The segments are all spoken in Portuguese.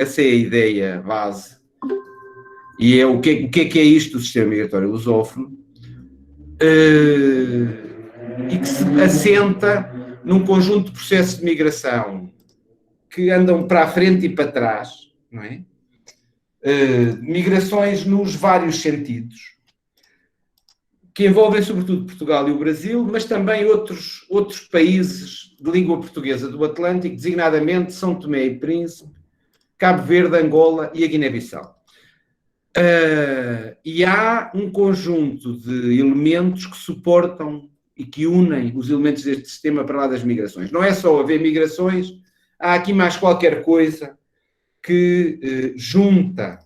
essa é a ideia base, e é o que é isto do sistema migratório lusófono, e que se assenta num conjunto de processos de migração que andam para a frente e para trás, não é? Migrações nos vários sentidos, que envolvem sobretudo Portugal e o Brasil, mas também outros países de língua portuguesa do Atlântico, designadamente São Tomé e Príncipe, Cabo Verde, Angola e a Guiné-Bissau. E há um conjunto de elementos que suportam e que unem os elementos deste sistema para lá das migrações. Não é só haver migrações, há aqui mais qualquer coisa que junta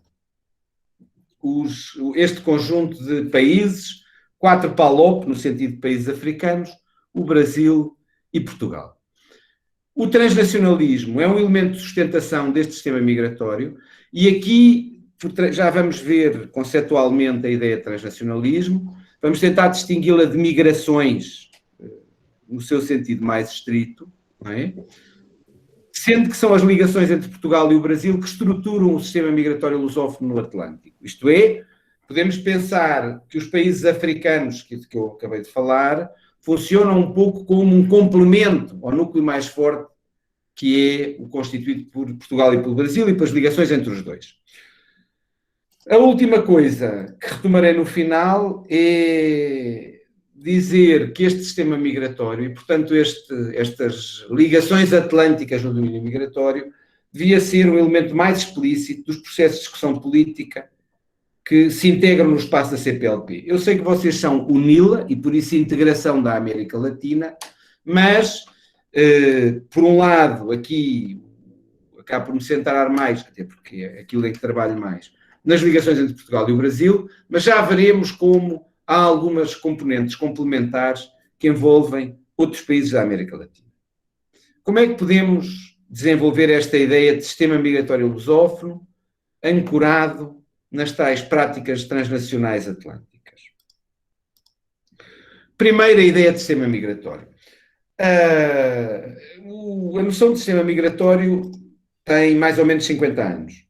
este conjunto de países, 4 PALOP, no sentido de países africanos, o Brasil e Portugal. O transnacionalismo é um elemento de sustentação deste sistema migratório, e aqui já vamos ver conceitualmente a ideia de transnacionalismo, vamos tentar distingui-la de migrações no seu sentido mais estrito, não é? Sendo que são as ligações entre Portugal e o Brasil que estruturam o sistema migratório lusófono no Atlântico. Isto é, podemos pensar que os países africanos, que eu acabei de falar, funcionam um pouco como um complemento ao núcleo mais forte, que é o constituído por Portugal e pelo Brasil, e pelas ligações entre os dois. A última coisa que retomarei no final é dizer que este sistema migratório, e portanto estas ligações atlânticas no domínio migratório, devia ser um elemento mais explícito dos processos de discussão política que se integram no espaço da CPLP. Eu sei que vocês são o NILA e por isso a integração da América Latina, mas, por um lado, aqui acabo por me centrar mais, até porque é aquilo em que trabalho mais, nas ligações entre Portugal e o Brasil, mas já veremos como há algumas componentes complementares que envolvem outros países da América Latina. Como é que podemos desenvolver esta ideia de sistema migratório lusófono ancorado nas tais práticas transnacionais atlânticas? Primeira ideia de sistema migratório. A noção de sistema migratório tem mais ou menos 50 anos.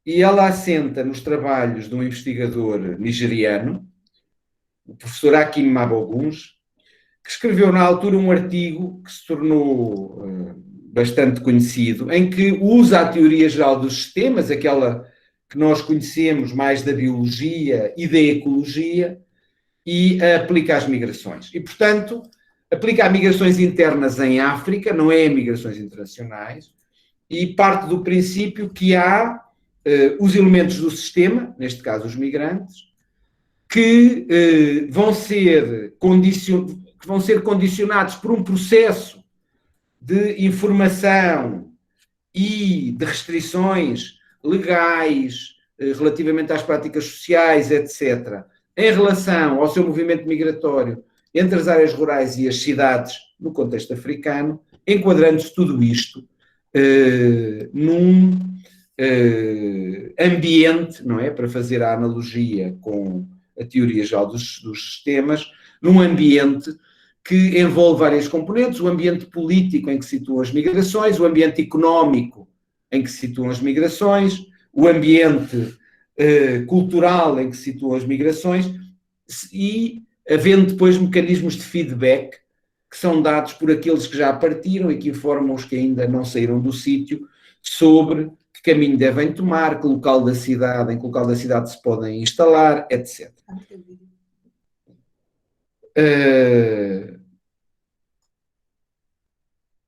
E ela assenta nos trabalhos de um investigador nigeriano, o professor Akin Maboguns, que escreveu na altura um artigo que se tornou bastante conhecido, em que usa a teoria geral dos sistemas, aquela que nós conhecemos mais da biologia e da ecologia, e a aplica às migrações. E, portanto, aplica a migrações internas em África, não é a migrações internacionais, e parte do princípio que há os elementos do sistema, neste caso os migrantes, que vão ser condicionados por um processo de informação e de restrições legais relativamente às práticas sociais, etc., em relação ao seu movimento migratório entre as áreas rurais e as cidades no contexto africano, enquadrando-se tudo isto num ambiente, não é? Para fazer a analogia com a teoria geral dos sistemas, num ambiente que envolve várias componentes: o ambiente político em que se situam as migrações, o ambiente económico em que se situam as migrações, o ambiente cultural em que se situam as migrações, e havendo depois mecanismos de feedback que são dados por aqueles que já partiram e que informam os que ainda não saíram do sítio sobre que caminho devem tomar, que local da cidade, em que local da cidade se podem instalar, etc.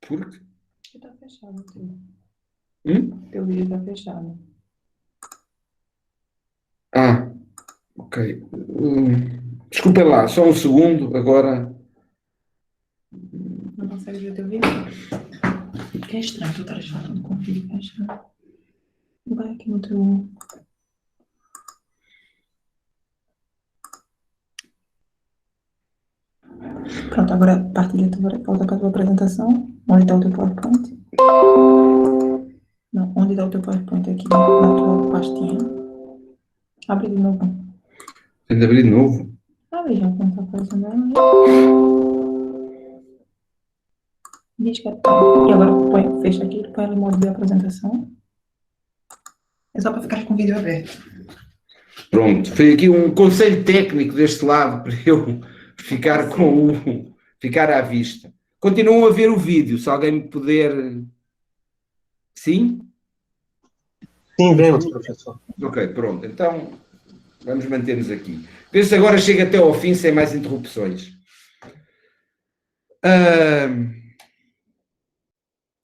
Por quê? Está fechado. Teu vídeo está fechado. Ok. Desculpem lá, só um segundo, agora... Não consegue ver o teu vídeo? Que é estranho, tu estás falando com o vídeo, é estranho. Vai aqui no teu... Pronto, agora partilha volta para a tua apresentação. Onde está o teu PowerPoint? Não, onde está o teu PowerPoint? Aqui na tua pastinha. Abre de novo. Tem de abrir de novo? Abre já, como está aparecendo aí. Diz que é. E agora fecha aqui, põe ali o modo de apresentação. É só para ficar com o vídeo aberto. Pronto, foi aqui um conselho técnico deste lado para eu ficar ficar à vista. Continuam a ver o vídeo, se alguém me puder... Sim? Sim, vemos, professor. Ok, pronto. Então, vamos manter-nos aqui. Ver se agora chega até ao fim sem mais interrupções.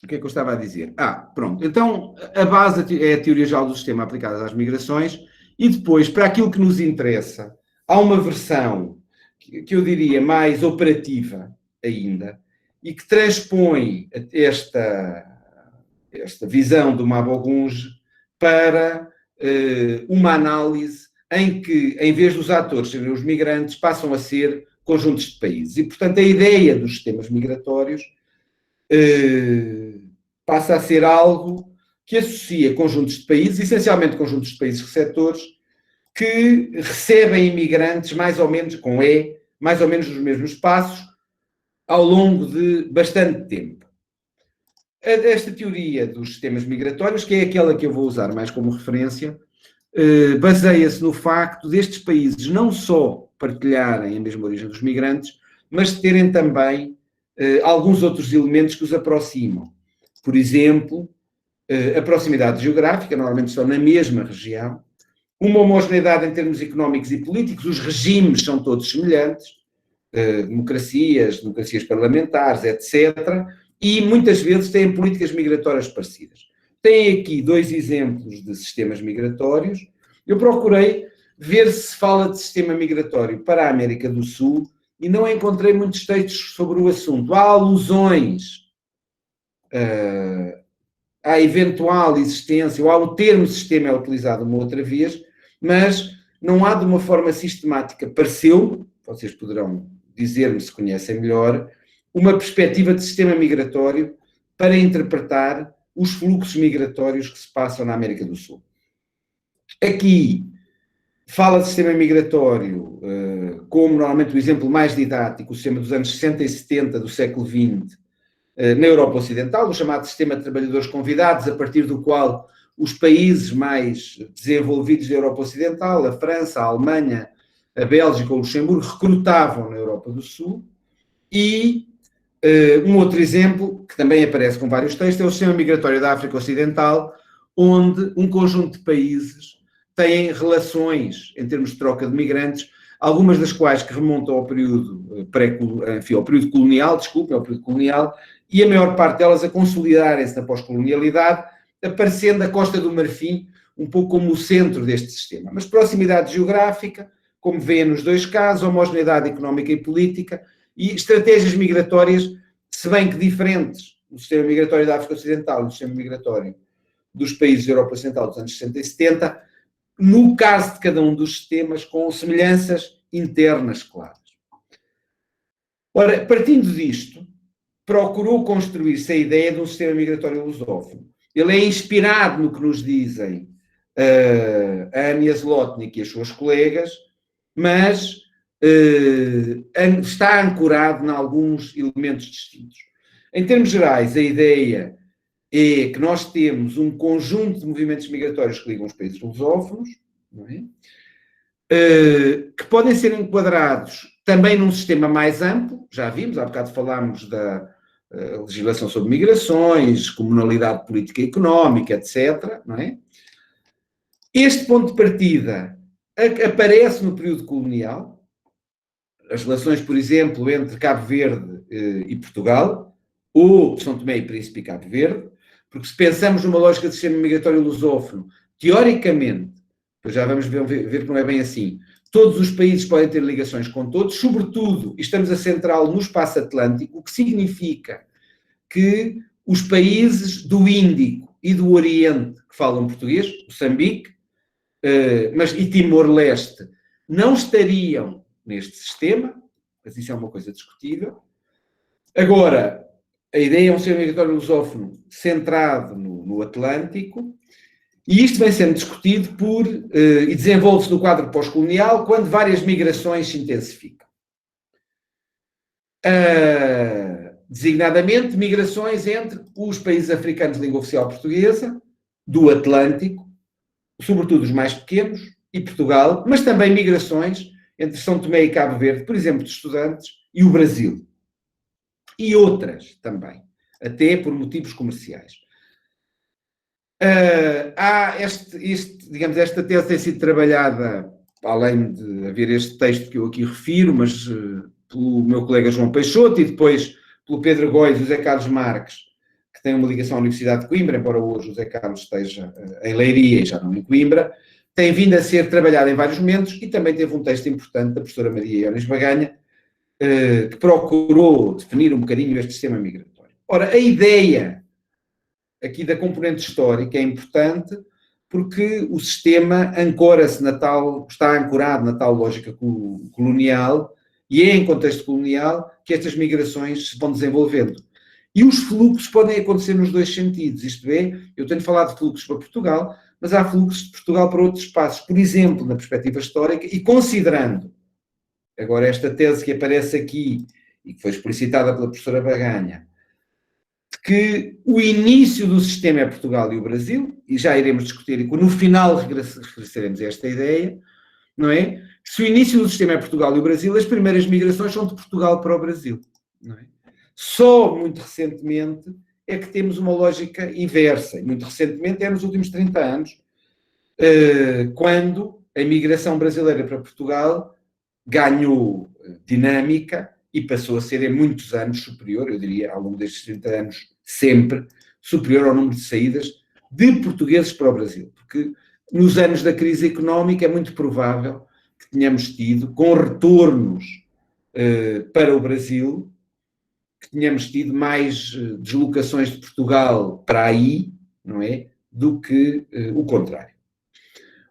O que é que eu estava a dizer? Pronto. Então, a base é a teoria geral do sistema aplicada às migrações e depois, para aquilo que nos interessa, há uma versão que eu diria mais operativa ainda e que transpõe esta visão do Mabogungé para uma análise em que, em vez dos atores serem os migrantes, passam a ser conjuntos de países. E, portanto, a ideia dos sistemas migratórios passa a ser algo que associa conjuntos de países, essencialmente conjuntos de países receptores, que recebem imigrantes mais ou menos, mais ou menos nos mesmos espaços, ao longo de bastante tempo. Esta teoria dos sistemas migratórios, que é aquela que eu vou usar mais como referência, baseia-se no facto destes países não só partilharem a mesma origem dos migrantes, mas terem também alguns outros elementos que os aproximam. Por exemplo, a proximidade geográfica, normalmente estão na mesma região, uma homogeneidade em termos económicos e políticos, os regimes são todos semelhantes, democracias parlamentares, etc., e muitas vezes têm políticas migratórias parecidas. Tem aqui 2 exemplos de sistemas migratórios. Eu procurei ver se fala de sistema migratório para a América do Sul e não encontrei muitos textos sobre o assunto. Há alusões à eventual existência, ou ao termo sistema é utilizado uma outra vez, mas não há de uma forma sistemática, pareceu, vocês poderão dizer-me se conhecem melhor, uma perspectiva de sistema migratório para interpretar os fluxos migratórios que se passam na América do Sul. Aqui fala de sistema migratório como normalmente o exemplo mais didático, o sistema dos anos 60 e 70 do século XX, na Europa Ocidental, o chamado sistema de trabalhadores convidados, a partir do qual os países mais desenvolvidos da Europa Ocidental, a França, a Alemanha, a Bélgica ou o Luxemburgo, recrutavam na Europa do Sul. E um outro exemplo, que também aparece com vários textos, é o sistema migratório da África Ocidental, onde um conjunto de países têm relações em termos de troca de migrantes, algumas das quais que remontam ao período ao período colonial, e a maior parte delas a consolidarem-se na pós-colonialidade, aparecendo a Costa do Marfim um pouco como o centro deste sistema. Mas proximidade geográfica, como vêem nos 2 casos, homogeneidade económica e política, e estratégias migratórias, se bem que diferentes, do sistema migratório da África Ocidental e do sistema migratório dos países da Europa Ocidental dos anos 60 e 70, no caso de cada um dos sistemas, com semelhanças internas claras. Ora, partindo disto, procurou construir-se a ideia de um sistema migratório lusófono. Ele é inspirado no que nos dizem a Anja Zlotnik e as suas colegas, mas está ancorado em alguns elementos distintos. Em termos gerais, a ideia é que nós temos um conjunto de movimentos migratórios que ligam os países lusófonos, não é? Que podem ser enquadrados também num sistema mais amplo, já vimos, há bocado falámos da legislação sobre migrações, comunalidade política e económica, etc., não é? Este ponto de partida aparece no período colonial, as relações, por exemplo, entre Cabo Verde e Portugal, ou São Tomé e Príncipe e Cabo Verde, porque se pensamos numa lógica de sistema migratório lusófono, teoricamente, pois já vamos ver que não é bem assim, todos os países podem ter ligações com todos, sobretudo, estamos a centrá-lo no espaço atlântico, o que significa que os países do Índico e do Oriente que falam português, Moçambique, e Timor-Leste, não estariam neste sistema, mas isso é uma coisa discutível. Agora, a ideia é um sistema migratório lusófono centrado no Atlântico, e isto vem sendo discutido e desenvolve-se no quadro pós-colonial, quando várias migrações se intensificam. Designadamente, migrações entre os países africanos de língua oficial portuguesa, do Atlântico, sobretudo os mais pequenos, e Portugal, mas também migrações entre São Tomé e Cabo Verde, por exemplo, de estudantes, e o Brasil. E outras também, até por motivos comerciais. Digamos, esta tese tem sido trabalhada, além de haver este texto que eu aqui refiro, mas pelo meu colega João Peixoto e depois pelo Pedro Góis e o José Carlos Marques, que tem uma ligação à Universidade de Coimbra, embora hoje o José Carlos esteja em Leiria e já não em Coimbra, tem vindo a ser trabalhada em vários momentos e também teve um texto importante da professora Maria Iones Baganha, que procurou definir um bocadinho este sistema migratório. Ora, a ideia aqui da componente histórica é importante porque o sistema está ancorado na tal lógica colonial e é em contexto colonial que estas migrações se vão desenvolvendo. E os fluxos podem acontecer nos dois sentidos, isto é, eu tenho falado de fluxos para Portugal, mas há fluxos de Portugal para outros espaços, por exemplo, na perspectiva histórica, e considerando agora esta tese que aparece aqui e que foi explicitada pela professora Baganha, que o início do sistema é Portugal e o Brasil, e já iremos discutir, e no final regressaremos a esta ideia, não é? Se o início do sistema é Portugal e o Brasil, as primeiras migrações são de Portugal para o Brasil, não é? Só muito recentemente é que temos uma lógica inversa, e muito recentemente é nos últimos 30 anos, quando a imigração brasileira para Portugal ganhou dinâmica e passou a ser em muitos anos superior, eu diria, ao longo destes 30 anos, sempre superior ao número de saídas de portugueses para o Brasil. Porque nos anos da crise económica é muito provável que tenhamos tido, com retornos para o Brasil, que tenhamos tido mais deslocações de Portugal para aí, não é? Do que o contrário.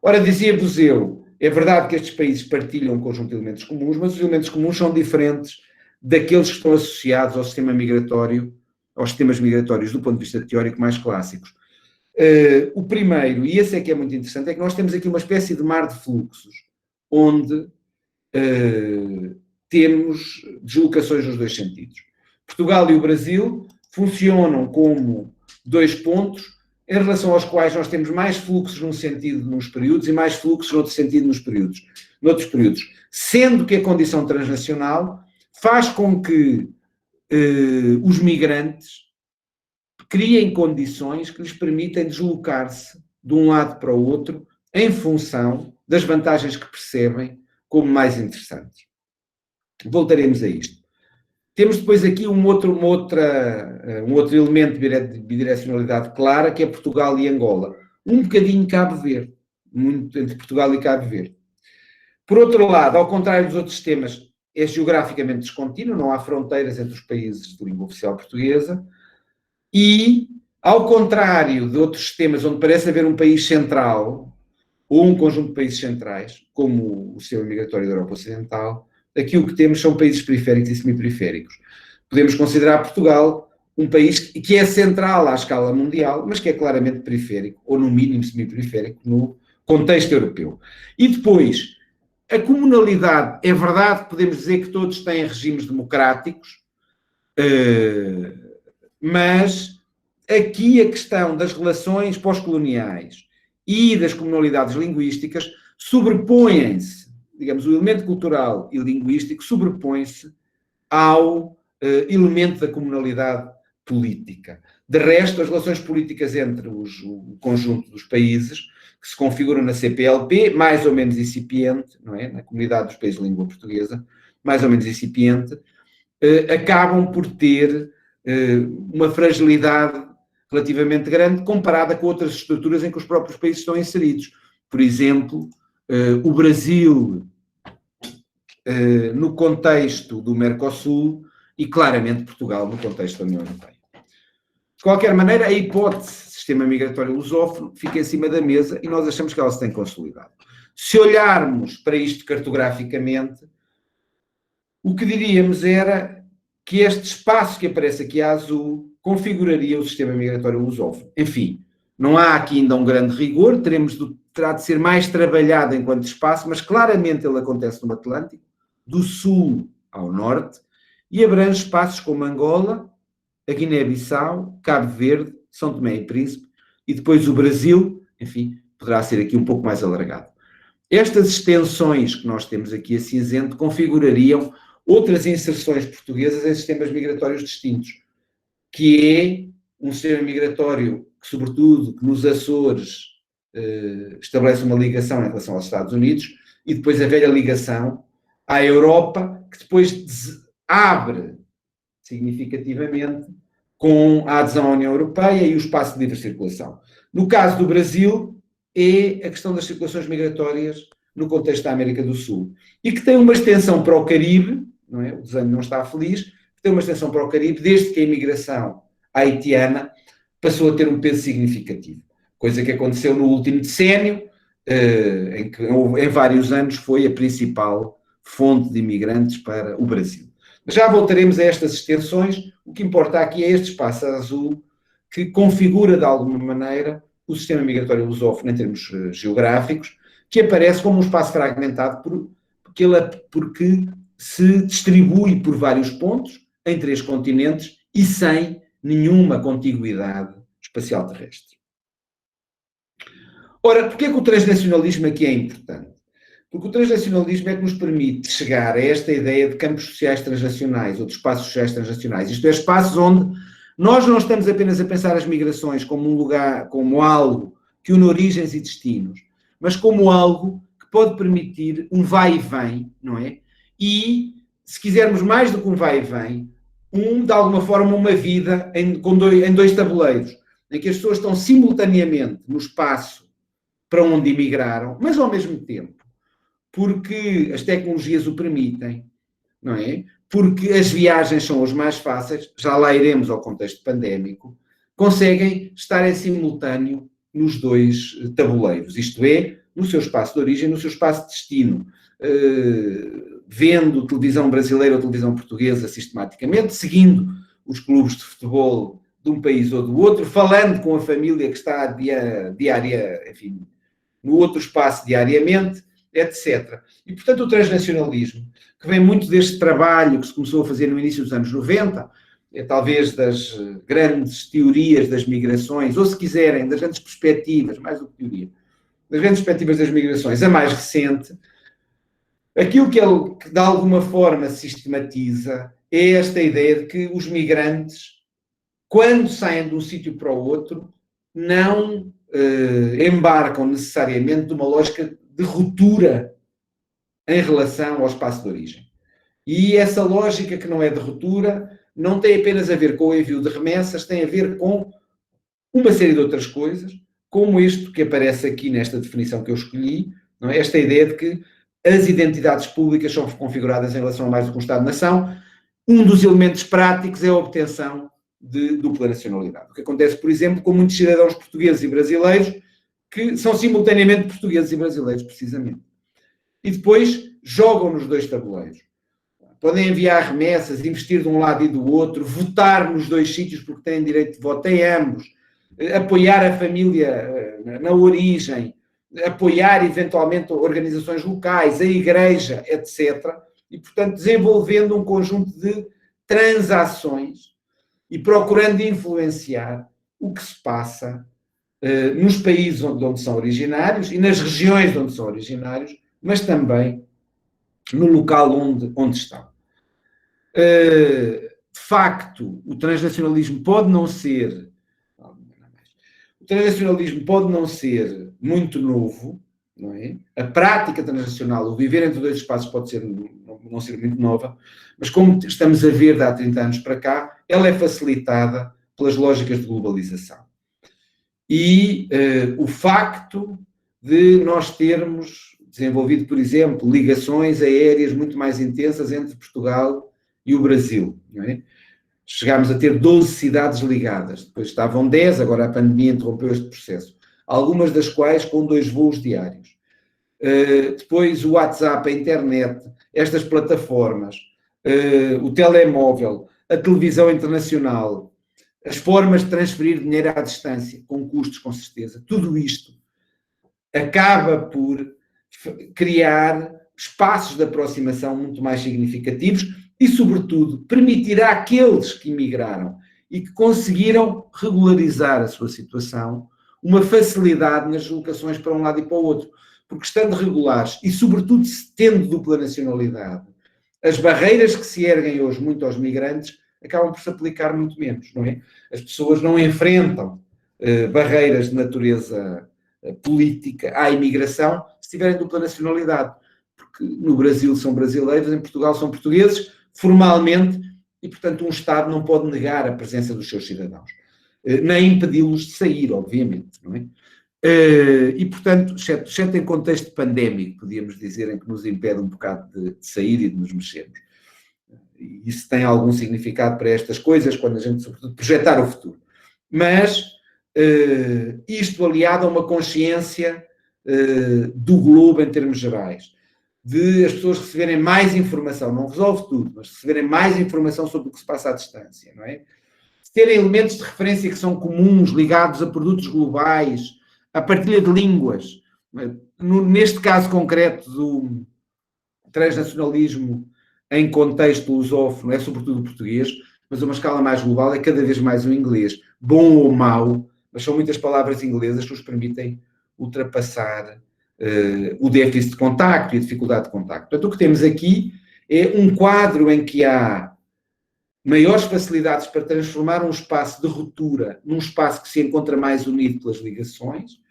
Ora, dizia-vos eu, é verdade que estes países partilham um conjunto de elementos comuns, mas os elementos comuns são diferentes daqueles que estão associados ao sistema migratório, aos sistemas migratórios do ponto de vista teórico mais clássicos. O primeiro, e esse é que é muito interessante, é que nós temos aqui uma espécie de mar de fluxos, onde temos deslocações nos dois sentidos. Portugal e o Brasil funcionam como dois pontos em relação aos quais nós temos mais fluxos num sentido nos períodos e mais fluxos noutro sentido noutros períodos. Sendo que a condição transnacional faz com que os migrantes criem condições que lhes permitem deslocar-se de um lado para o outro em função das vantagens que percebem como mais interessantes. Voltaremos a isto. Temos depois aqui um outro elemento de bidirecionalidade clara, que é Portugal e Angola. Um bocadinho Cabo Verde, muito entre Portugal e Cabo Verde. Por outro lado, ao contrário dos outros sistemas, é geograficamente descontínuo, não há fronteiras entre os países de língua oficial portuguesa, e, ao contrário de outros sistemas onde parece haver um país central, ou um conjunto de países centrais, como o sistema migratório da Europa Ocidental, aqui o que temos são países periféricos e semiperiféricos. Podemos considerar Portugal um país que é central à escala mundial, mas que é claramente periférico, ou no mínimo semiperiférico, no contexto europeu. E depois, a comunalidade, é verdade que podemos dizer que todos têm regimes democráticos, mas aqui a questão das relações pós-coloniais e das comunalidades linguísticas sobrepõem-se, digamos, o elemento cultural e linguístico sobrepõe-se ao elemento da comunalidade política. De resto, as relações políticas entre o conjunto dos países, que se configuram na CPLP, mais ou menos incipiente, não é? Na comunidade dos países de língua portuguesa, mais ou menos incipiente, acabam por ter uma fragilidade relativamente grande comparada com outras estruturas em que os próprios países estão inseridos. Por exemplo, o Brasil no contexto do Mercosul e claramente Portugal no contexto da União Europeia. De qualquer maneira, a hipótese de sistema migratório lusófono fica em cima da mesa e nós achamos que ela se tem consolidado. Se olharmos para isto cartograficamente, o que diríamos era que este espaço que aparece aqui a azul configuraria o sistema migratório lusófono. Enfim, não há aqui ainda um grande rigor, terá de ser mais trabalhado enquanto espaço, mas claramente ele acontece no Atlântico, do sul ao norte, e abrange espaços como Angola, a Guiné-Bissau, Cabo Verde, São Tomé e Príncipe, e depois o Brasil, enfim, poderá ser aqui um pouco mais alargado. Estas extensões que nós temos aqui a cinzento configurariam outras inserções portuguesas em sistemas migratórios distintos, que é um sistema migratório que, sobretudo, que nos Açores estabelece uma ligação em relação aos Estados Unidos e depois a velha ligação à Europa, que depois abre significativamente com a adesão à União Europeia e o espaço de livre circulação. No caso do Brasil, é a questão das circulações migratórias no contexto da América do Sul. E que tem uma extensão para o Caribe, não é? O desenho não está feliz, tem uma extensão para o Caribe desde que a imigração haitiana passou a ter um peso significativo. Coisa que aconteceu no último decénio, em que em vários anos foi a principal fonte de imigrantes para o Brasil. Mas já voltaremos a estas extensões. O que importa aqui é este espaço azul que configura de alguma maneira o sistema migratório lusófono em termos geográficos, que aparece como um espaço fragmentado porque se distribui por vários pontos em 3 continentes e sem nenhuma contiguidade espacial terrestre. Ora, porquê que o transnacionalismo aqui é importante? Porque o transnacionalismo é que nos permite chegar a esta ideia de campos sociais transnacionais ou de espaços sociais transnacionais. Isto é, espaços onde nós não estamos apenas a pensar as migrações como um lugar, como algo que une origens e destinos, mas como algo que pode permitir um vai e vem, não é? E, se quisermos mais do que um vai e vem, de alguma forma, uma vida em 2 tabuleiros, em que as pessoas estão simultaneamente no espaço para onde emigraram, mas ao mesmo tempo, porque as tecnologias o permitem, não é? Porque as viagens são as mais fáceis, já lá iremos ao contexto pandémico, conseguem estar em simultâneo nos 2 tabuleiros, isto é, no seu espaço de origem, no seu espaço de destino, vendo televisão brasileira ou televisão portuguesa sistematicamente, seguindo os clubes de futebol de um país ou do outro, falando com a família que está enfim, no outro espaço diariamente, etc. E, portanto, o transnacionalismo, que vem muito deste trabalho que se começou a fazer no início dos anos 90, talvez das grandes teorias das migrações, ou se quiserem, das grandes perspectivas, mais do que teoria, das grandes perspectivas das migrações, a mais recente, aquilo que ele, de alguma forma, sistematiza é esta ideia de que os migrantes, quando saem de um sítio para o outro, não embarcam necessariamente numa lógica de ruptura em relação ao espaço de origem. E essa lógica que não é de ruptura não tem apenas a ver com o envio de remessas, tem a ver com uma série de outras coisas, como isto que aparece aqui nesta definição que eu escolhi, não é? Esta ideia de que as identidades públicas são configuradas em relação a mais do que um Estado-nação. Um dos elementos práticos é a obtenção de dupla nacionalidade. O que acontece, por exemplo, com muitos cidadãos portugueses e brasileiros que são simultaneamente portugueses e brasileiros, precisamente. E depois jogam nos 2 tabuleiros. Podem enviar remessas, investir de um lado e do outro, votar nos 2 sítios porque têm direito de voto em ambos, apoiar a família na origem, apoiar eventualmente organizações locais, a igreja, etc. E, portanto, desenvolvendo um conjunto de transações e procurando influenciar o que se passa nos países de onde são originários e nas regiões de onde são originários, mas também no local onde estão. De facto, o transnacionalismo pode não ser muito novo, não é? A prática transnacional, o viver entre 2 espaços pode não ser muito nova, mas como estamos a ver de há 30 anos para cá, ela é facilitada pelas lógicas de globalização. E o facto de nós termos desenvolvido, por exemplo, ligações aéreas muito mais intensas entre Portugal e o Brasil, não é? Chegámos a ter 12 cidades ligadas, depois estavam 10, agora a pandemia interrompeu este processo, algumas das quais com 2 voos diários. Depois o WhatsApp, a internet, estas plataformas, o telemóvel, a televisão internacional, as formas de transferir dinheiro à distância, com custos, com certeza, tudo isto acaba por criar espaços de aproximação muito mais significativos e, sobretudo, permitirá àqueles que emigraram e que conseguiram regularizar a sua situação uma facilidade nas deslocações para um lado e para o outro. Porque estando regulares e, sobretudo, tendo dupla nacionalidade, as barreiras que se erguem hoje muito aos migrantes acabam por se aplicar muito menos, não é? As pessoas não enfrentam barreiras de natureza política à imigração se tiverem dupla nacionalidade. Porque no Brasil são brasileiros, em Portugal são portugueses, formalmente, e, portanto, um Estado não pode negar a presença dos seus cidadãos. Nem impedi-los de sair, obviamente, não é? E, portanto, exceto em contexto pandémico, podíamos dizer, em que nos impede um bocado de sair e de nos mexermos. E isso tem algum significado para estas coisas, quando a gente, sobretudo, projetar o futuro. Mas isto aliado a uma consciência do globo em termos gerais, de as pessoas receberem mais informação, não resolve tudo, mas receberem mais informação sobre o que se passa à distância, não é? Terem elementos de referência que são comuns, ligados a produtos globais, a partilha de línguas. Neste caso concreto do transnacionalismo em contexto lusófono, é sobretudo o português, mas a uma escala mais global é cada vez mais o inglês. Bom ou mau, mas são muitas palavras inglesas que nos permitem ultrapassar o déficit de contacto e a dificuldade de contacto. Portanto, o que temos aqui é um quadro em que há maiores facilidades para transformar um espaço de ruptura num espaço que se encontra mais unido pelas ligações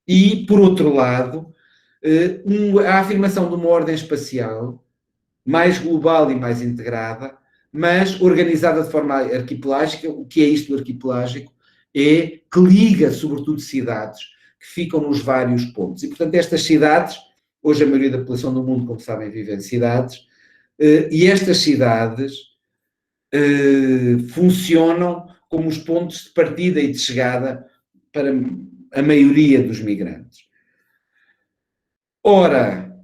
e, por outro lado, a afirmação de uma ordem espacial mais global e mais integrada, mas organizada de forma arquipelágica. O que é isto do arquipelágico? É que liga, sobretudo, cidades que ficam nos vários pontos. E, portanto, estas cidades, hoje a maioria da população do mundo, como sabem, vive em cidades, e estas cidades funcionam como os pontos de partida e de chegada para a maioria dos migrantes. Ora,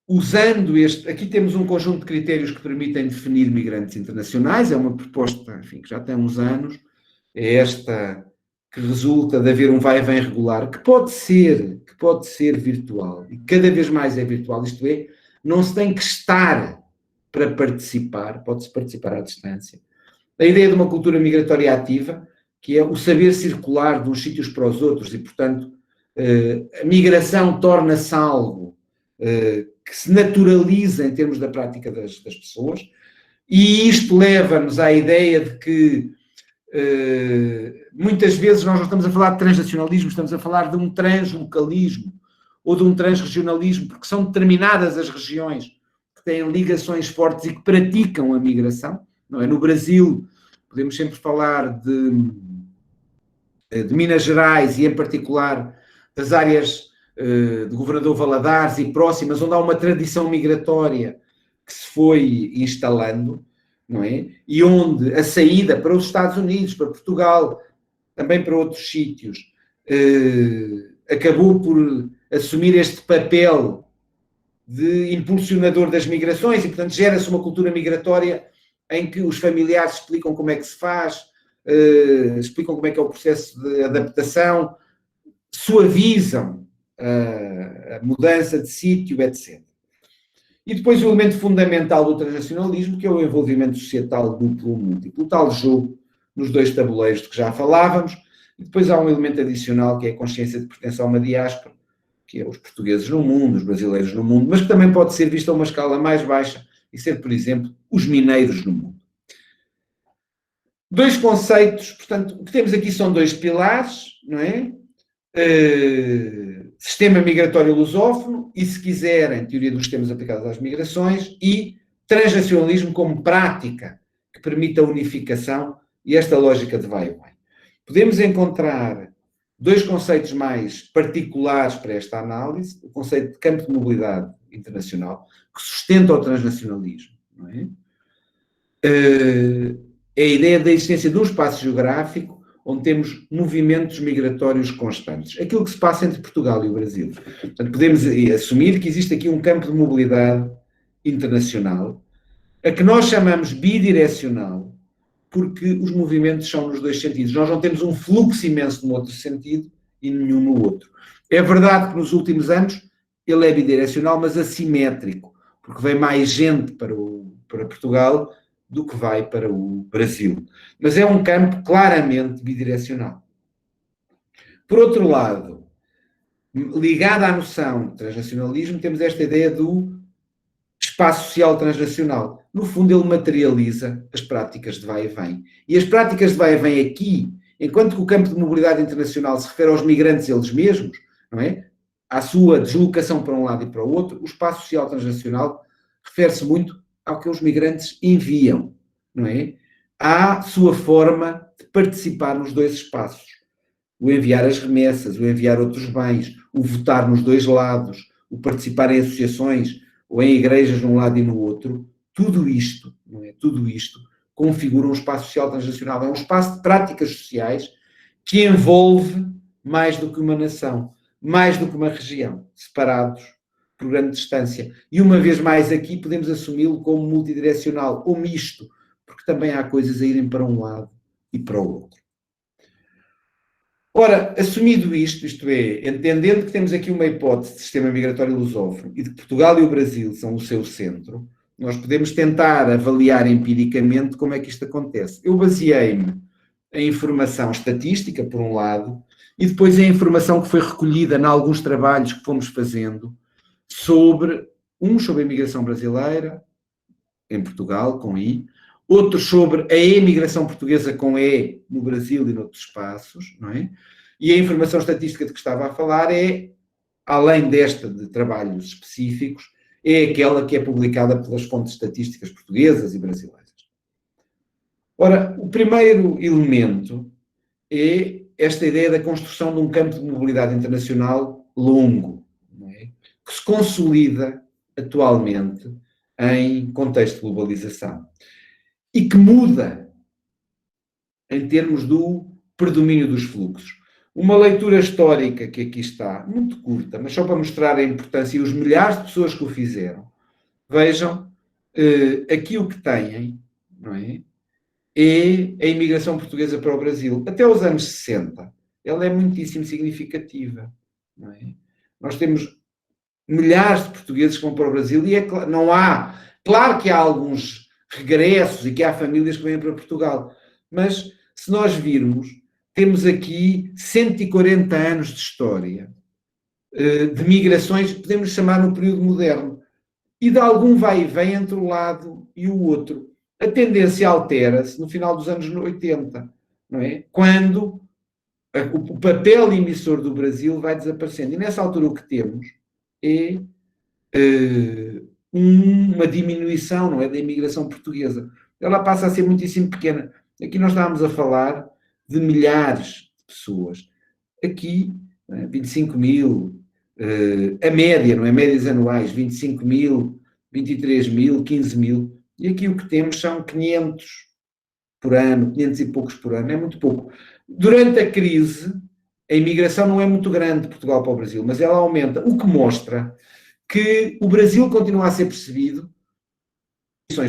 usando aqui temos um conjunto de critérios que permitem definir migrantes internacionais, é uma proposta, enfim, que já tem uns anos, é esta que resulta de haver um vai e vem regular, que pode ser virtual, e cada vez mais é virtual, isto é, não se tem que estar para participar, pode-se participar à distância. A ideia de uma cultura migratória ativa, que é o saber circular de uns sítios para os outros, e, portanto, a migração torna-se algo que se naturaliza em termos da prática das pessoas, e isto leva-nos à ideia de que muitas vezes nós não estamos a falar de transnacionalismo, estamos a falar de um translocalismo ou de um transregionalismo, porque são determinadas as regiões que têm ligações fortes e que praticam a migração, não é? No Brasil, podemos sempre falar de Minas Gerais e, em particular, das áreas de Governador Valadares e próximas, onde há uma tradição migratória que se foi instalando, não é? E onde a saída para os Estados Unidos, para Portugal, também para outros sítios, acabou por assumir este papel de impulsionador das migrações e, portanto, gera-se uma cultura migratória em que os familiares explicam como é que se faz, explicam como é que é o processo de adaptação, suavizam a mudança de sítio, etc. E depois o elemento fundamental do transnacionalismo, que é o envolvimento societal duplo ou múltiplo, o tal jogo nos dois tabuleiros de que já falávamos, e depois há um elemento adicional que é a consciência de pertença a uma diáspora, que é os portugueses no mundo, os brasileiros no mundo, mas que também pode ser visto a uma escala mais baixa e ser, por exemplo, os mineiros no mundo. Dois conceitos, portanto, o que temos aqui são dois pilares, não é? Sistema migratório lusófono e, se quiserem, teoria dos sistemas aplicados às migrações, e transnacionalismo como prática que permite a unificação e esta lógica de vai e vem. Podemos encontrar dois conceitos mais particulares para esta análise: o conceito de campo de mobilidade internacional, que sustenta o transnacionalismo, não é? É a ideia da existência de um espaço geográfico onde temos movimentos migratórios constantes. Aquilo que se passa entre Portugal e o Brasil. Portanto, podemos assumir que existe aqui um campo de mobilidade internacional, a que nós chamamos bidirecional, porque os movimentos são nos dois sentidos. Nós não temos um fluxo imenso num outro sentido e nenhum no outro. É verdade que nos últimos anos ele é bidirecional, mas assimétrico, porque vem mais gente para Portugal do que vai para o Brasil. Mas é um campo claramente bidirecional. Por outro lado, ligada à noção de transnacionalismo, temos esta ideia do espaço social transnacional. No fundo, ele materializa as práticas de vai e vem. E as práticas de vai e vem aqui, enquanto que o campo de mobilidade internacional se refere aos migrantes eles mesmos, não é? À sua deslocação para um lado e para o outro, o espaço social transnacional refere-se muito ao que os migrantes enviam, não é? À sua forma de participar nos dois espaços. O enviar as remessas, o enviar outros bens, o votar nos dois lados, o participar em associações ou em igrejas num lado e no outro, tudo isto, não é? Tudo isto configura um espaço social transnacional. É um espaço de práticas sociais que envolve mais do que uma nação, mais do que uma região, separados por grande distância. E uma vez mais aqui podemos assumi-lo como multidirecional ou misto, porque também há coisas a irem para um lado e para o outro. Ora, assumido isto, isto é, entendendo que temos aqui uma hipótese de sistema migratório lusófono e de que Portugal e o Brasil são o seu centro, nós podemos tentar avaliar empiricamente como é que isto acontece. Eu baseei-me em informação estatística, por um lado, e depois em informação que foi recolhida em alguns trabalhos que fomos fazendo sobre a imigração brasileira, em Portugal, com I, outros sobre a emigração portuguesa com E no Brasil e noutros espaços, não é? E a informação estatística de que estava a falar é, além desta de trabalhos específicos, é aquela que é publicada pelas fontes estatísticas portuguesas e brasileiras. Ora, o primeiro elemento é esta ideia da construção de um campo de mobilidade internacional longo, não é? Que se consolida atualmente em contexto de globalização e que muda em termos do predomínio dos fluxos. Uma leitura histórica que aqui está, muito curta, mas só para mostrar a importância e os milhares de pessoas que o fizeram. Vejam, aqui o que têm, não é? É a imigração portuguesa para o Brasil. Até os anos 60, ela é muitíssimo significativa, não é? Nós temos milhares de portugueses que vão para o Brasil e não há... Claro que há alguns regressos e que há famílias que vêm para Portugal, mas se nós virmos, temos aqui 140 anos de história de migrações, podemos chamar no período moderno, e de algum vai e vem entre o lado e o outro. A tendência altera-se no final dos anos 80, não é? Quando o papel emissor do Brasil vai desaparecendo. E nessa altura o que temos é uma diminuição, não é, da imigração portuguesa. Ela passa a ser muitíssimo pequena. Aqui nós estávamos a falar de milhares de pessoas. Aqui, 25 mil, a média, não é? Médias anuais, 25 mil, 23 mil, 15 mil. E aqui o que temos são 500 por ano, 500 e poucos por ano. É muito pouco. Durante a crise, a imigração não é muito grande de Portugal para o Brasil, mas ela aumenta, o que mostra que o Brasil continua a ser percebido,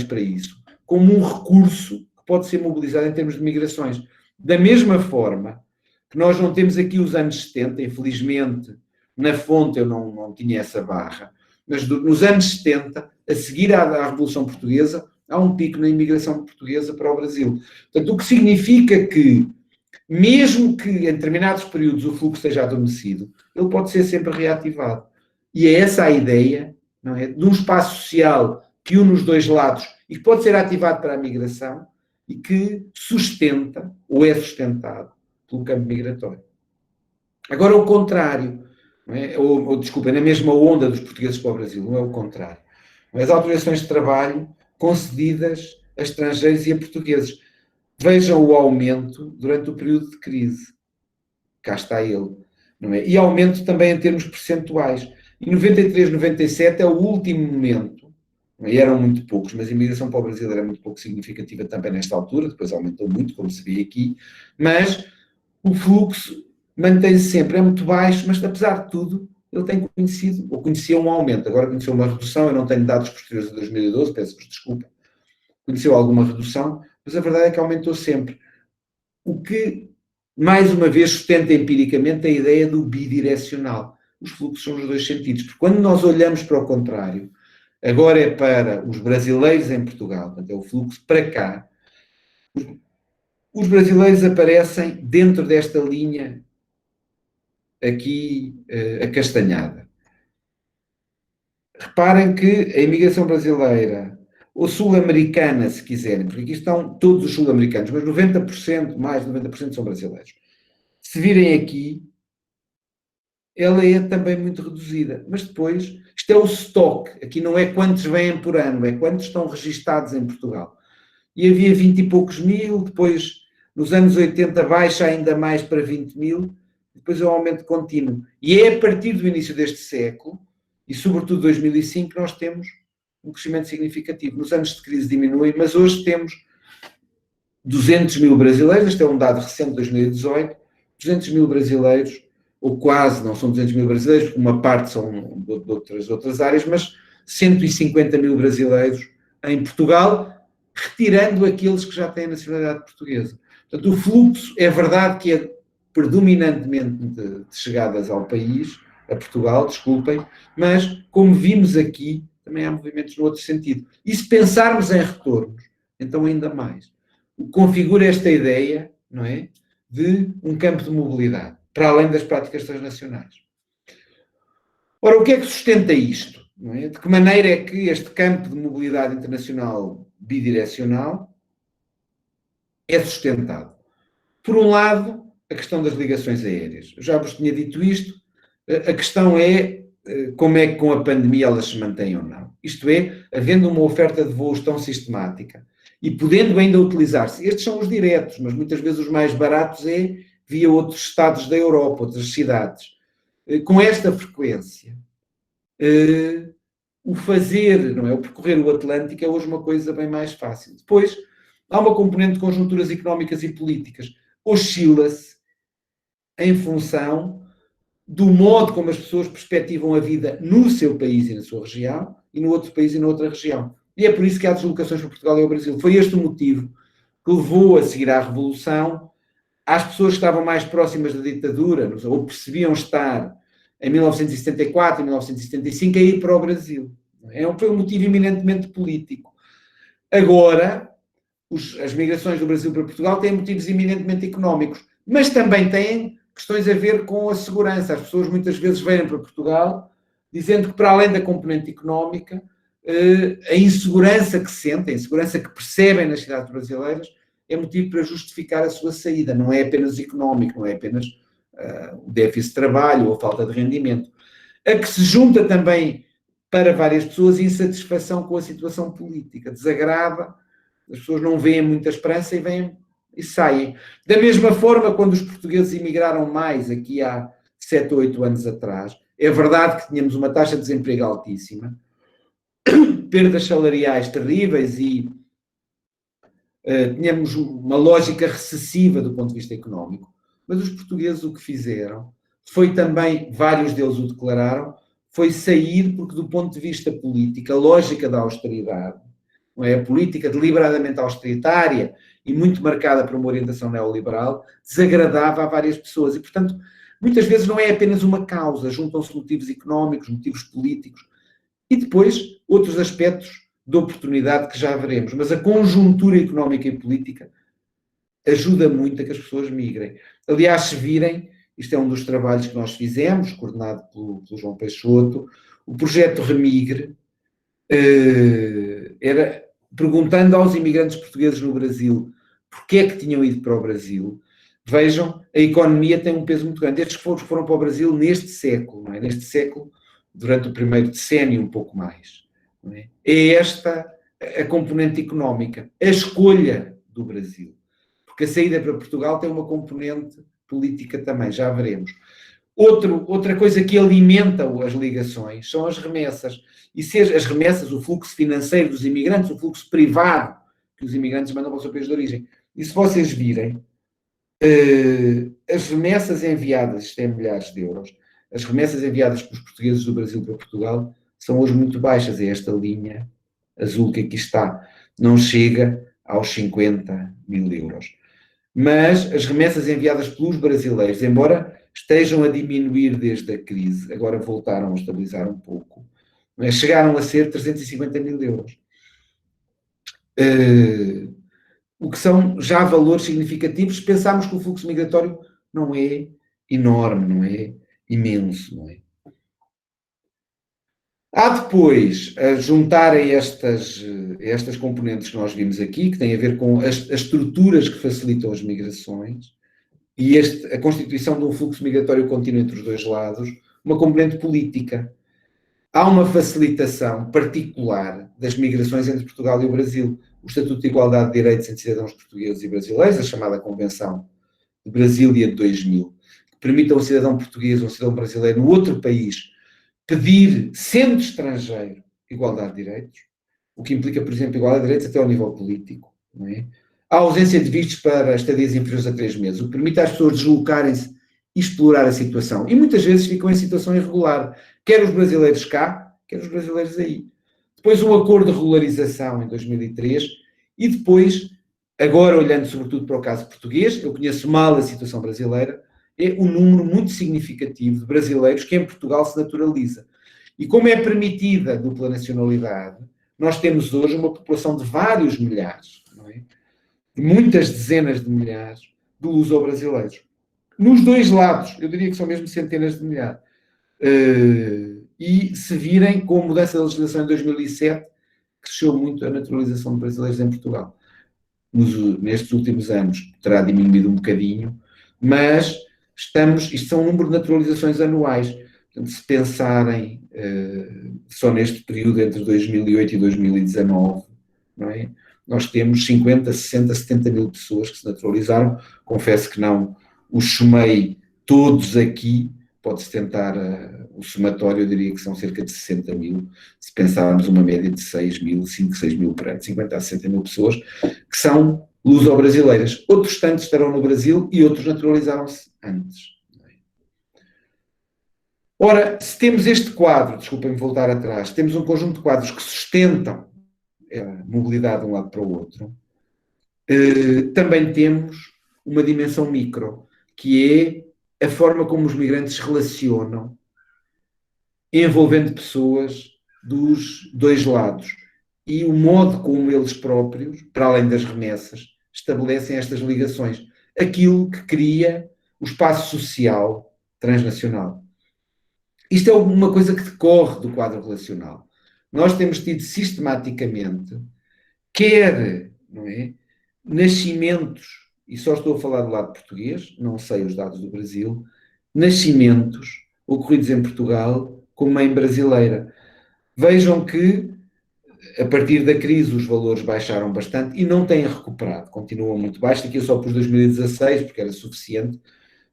para isso, como um recurso que pode ser mobilizado em termos de migrações. Da mesma forma que nós não temos aqui os anos 70, infelizmente, na fonte eu não tinha essa barra, mas nos anos 70, a seguir à Revolução Portuguesa, há um pico na imigração portuguesa para o Brasil. Portanto, o que significa que, mesmo que em determinados períodos o fluxo esteja adormecido, ele pode ser sempre reativado. E é essa a ideia, não é? De um espaço social que une os dois lados e que pode ser ativado para a migração e que sustenta, ou é sustentado, pelo campo migratório. Agora, o contrário, não é? Desculpa, na mesma onda dos portugueses para o Brasil, não é o contrário. As autorizações de trabalho concedidas a estrangeiros e a portugueses. Vejam o aumento durante o período de crise. Cá está ele. Não é? E aumento também em termos percentuais. Em 93, 97 é o último momento, e eram muito poucos, mas a imigração para o Brasil era muito pouco significativa também nesta altura, depois aumentou muito, como se vê aqui, mas o fluxo mantém-se sempre, é muito baixo, mas apesar de tudo, ele tem conhecido, ou conhecia um aumento, agora conheceu uma redução, eu não tenho dados posteriores a 2012, peço-vos desculpa, conheceu alguma redução, mas a verdade é que aumentou sempre. O que, mais uma vez, sustenta empiricamente a ideia do bidirecional. Os fluxos são nos dois sentidos, porque quando nós olhamos para o contrário, agora é para os brasileiros em Portugal, portanto é o fluxo para cá, os brasileiros aparecem dentro desta linha aqui acastanhada. Reparem que a imigração brasileira, ou sul-americana, se quiserem, porque aqui estão todos os sul-americanos, mas 90%, mais de 90% são brasileiros. Se virem aqui, ela é também muito reduzida. Mas depois, isto é o estoque. Aqui não é quantos vêm por ano, é quantos estão registados em Portugal. E havia 20 e poucos mil, depois, nos anos 80, baixa ainda mais para 20 mil, depois é um aumento contínuo. E é a partir do início deste século, e sobretudo 2005, que nós temos um crescimento significativo. Nos anos de crise diminui, mas hoje temos 200 mil brasileiros, este é um dado recente de 2018, 200 mil brasileiros, ou quase, não são 200 mil brasileiros, porque uma parte são de outras áreas, mas 150 mil brasileiros em Portugal, retirando aqueles que já têm a nacionalidade portuguesa. Portanto, o fluxo é verdade que é predominantemente de chegadas ao país, a Portugal, desculpem, mas, como vimos aqui, também há movimentos no outro sentido. E se pensarmos em retornos, então ainda mais. O que configura esta ideia, não é, de um campo de mobilidade, para além das práticas transnacionais. Ora, o que é que sustenta isto? Não é? De que maneira é que este campo de mobilidade internacional bidirecional é sustentado? Por um lado, a questão das ligações aéreas. Eu já vos tinha dito isto, a questão é como é que com a pandemia elas se mantêm ou não. Isto é, havendo uma oferta de voos tão sistemática e podendo ainda utilizar-se, estes são os diretos, mas muitas vezes os mais baratos é via outros estados da Europa, outras cidades. Com esta frequência, o fazer, não é, o percorrer o Atlântico é hoje uma coisa bem mais fácil. Depois, há uma componente de conjunturas económicas e políticas. Oscila-se em função do modo como as pessoas perspectivam a vida no seu país e na sua região, e no outro país e na outra região. E é por isso que há deslocações para Portugal e ao Brasil. Foi este o motivo que levou a seguir à Revolução às pessoas que estavam mais próximas da ditadura, ou percebiam estar em 1974, em 1975, a ir para o Brasil. Foi um motivo eminentemente político. Agora, as migrações do Brasil para Portugal têm motivos eminentemente económicos, mas também têm questões a ver com a segurança. As pessoas muitas vezes vêm para Portugal dizendo que, para além da componente económica, a insegurança que sentem, a insegurança que percebem nas cidades brasileiras, é motivo para justificar a sua saída. Não é apenas económico, não é apenas o déficit de trabalho ou a falta de rendimento. A que se junta também, para várias pessoas, insatisfação com a situação política. Desagrada, as pessoas não veem muita esperança e vêm e saem. Da mesma forma, quando os portugueses emigraram mais, aqui há 7 ou 8 anos atrás, é verdade que tínhamos uma taxa de desemprego altíssima, perdas salariais terríveis e tínhamos uma lógica recessiva do ponto de vista económico, mas os portugueses o que fizeram foi também, vários deles o declararam, foi sair porque do ponto de vista político, a lógica da austeridade, não é? A política deliberadamente austeritária e muito marcada por uma orientação neoliberal, desagradava a várias pessoas e, portanto, muitas vezes não é apenas uma causa, juntam-se motivos económicos, motivos políticos e depois outros aspectos de oportunidade que já veremos. Mas a conjuntura económica e política ajuda muito a que as pessoas migrem. Aliás, se virem, isto é um dos trabalhos que nós fizemos, coordenado pelo João Peixoto, o projeto Remigre, era perguntando aos imigrantes portugueses no Brasil porque é que tinham ido para o Brasil. Vejam, a economia tem um peso muito grande. Estes foram para o Brasil neste século, não é? Neste século, durante o primeiro decénio, um pouco mais. Não é? É esta a componente económica, a escolha do Brasil. Porque a saída para Portugal tem uma componente política também, já veremos. Outra coisa que alimenta as ligações são as remessas. E se as remessas, o fluxo financeiro dos imigrantes, o fluxo privado que os imigrantes mandam para o seu país de origem. E se vocês virem, as remessas enviadas, isto é milhares de euros, as remessas enviadas pelos portugueses do Brasil para Portugal são hoje muito baixas. É esta linha azul que aqui está. Não chega aos 50 mil euros. Mas as remessas enviadas pelos brasileiros, embora estejam a diminuir desde a crise, agora voltaram a estabilizar um pouco, mas chegaram a ser 350 mil euros. O que são já valores significativos, se pensarmos que o fluxo migratório não é enorme, não é imenso, não é? Há depois, a juntarem estas componentes que nós vimos aqui, que têm a ver com as estruturas que facilitam as migrações e a constituição de um fluxo migratório contínuo entre os dois lados, uma componente política. Há uma facilitação particular das migrações entre Portugal e o Brasil. O Estatuto de Igualdade de Direitos entre Cidadãos Portugueses e Brasileiros, a chamada Convenção de Brasília de 2000, que permite a um cidadão português ou um cidadão brasileiro no outro país pedir, sendo estrangeiro, igualdade de direitos, o que implica, por exemplo, igualdade de direitos até ao nível político. Não é? A ausência de vistos para estadias inferiores a 3 meses, o que permite às pessoas deslocarem-se e explorar a situação. E muitas vezes ficam em situação irregular, quer os brasileiros cá, quer os brasileiros aí. Depois um acordo de regularização em 2003 e depois, agora olhando sobretudo para o caso português, eu conheço mal a situação brasileira, é um número muito significativo de brasileiros que em Portugal se naturaliza. E como é permitida a dupla nacionalidade, nós temos hoje uma população de vários milhares, não é? De muitas dezenas de milhares de luso-brasileiros. Nos dois lados, eu diria que são mesmo centenas de milhares. E se virem, com a mudança da legislação em 2007, cresceu muito a naturalização de brasileiros em Portugal. Nestes últimos anos terá diminuído um bocadinho, mas isto são um número de naturalizações anuais. Portanto, se pensarem só neste período entre 2008 e 2019, não é? Nós temos 50, 60, 70 mil pessoas que se naturalizaram. Confesso que não os somei todos aqui, pode-se tentar o somatório, eu diria que são cerca de 60 mil, se pensarmos uma média de 6 mil, 5, 6 mil por ano, 50 a 60 mil pessoas, que são luso-brasileiras. Outros tantos estarão no Brasil e outros naturalizaram-se antes. Ora, se temos este quadro, desculpem-me voltar atrás, temos um conjunto de quadros que sustentam a mobilidade de um lado para o outro, também temos uma dimensão micro, que é a forma como os migrantes se relacionam, envolvendo pessoas dos dois lados, e o modo como eles próprios, para além das remessas, estabelecem estas ligações. Aquilo que cria o espaço social transnacional. Isto é uma coisa que decorre do quadro relacional. Nós temos tido sistematicamente, não é, nascimentos, e só estou a falar do lado português, não sei os dados do Brasil, nascimentos ocorridos em Portugal com mãe brasileira. Vejam que, a partir da crise, os valores baixaram bastante e não têm recuperado, continuam muito baixos. Aqui eu só pus 2016, porque era suficiente,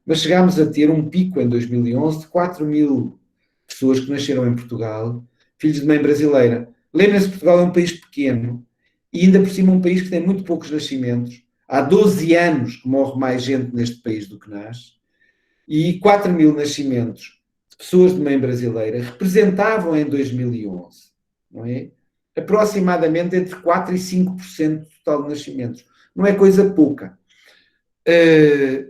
mas chegámos a ter um pico em 2011 de 4 mil pessoas que nasceram em Portugal, filhos de mãe brasileira. Lembrem-se, Portugal é um país pequeno e ainda por cima um país que tem muito poucos nascimentos. Há 12 anos que morre mais gente neste país do que nasce, e 4 mil nascimentos de pessoas de mãe brasileira representavam em 2011, não é? Aproximadamente entre 4% e 5% do total de nascimentos. Não é coisa pouca.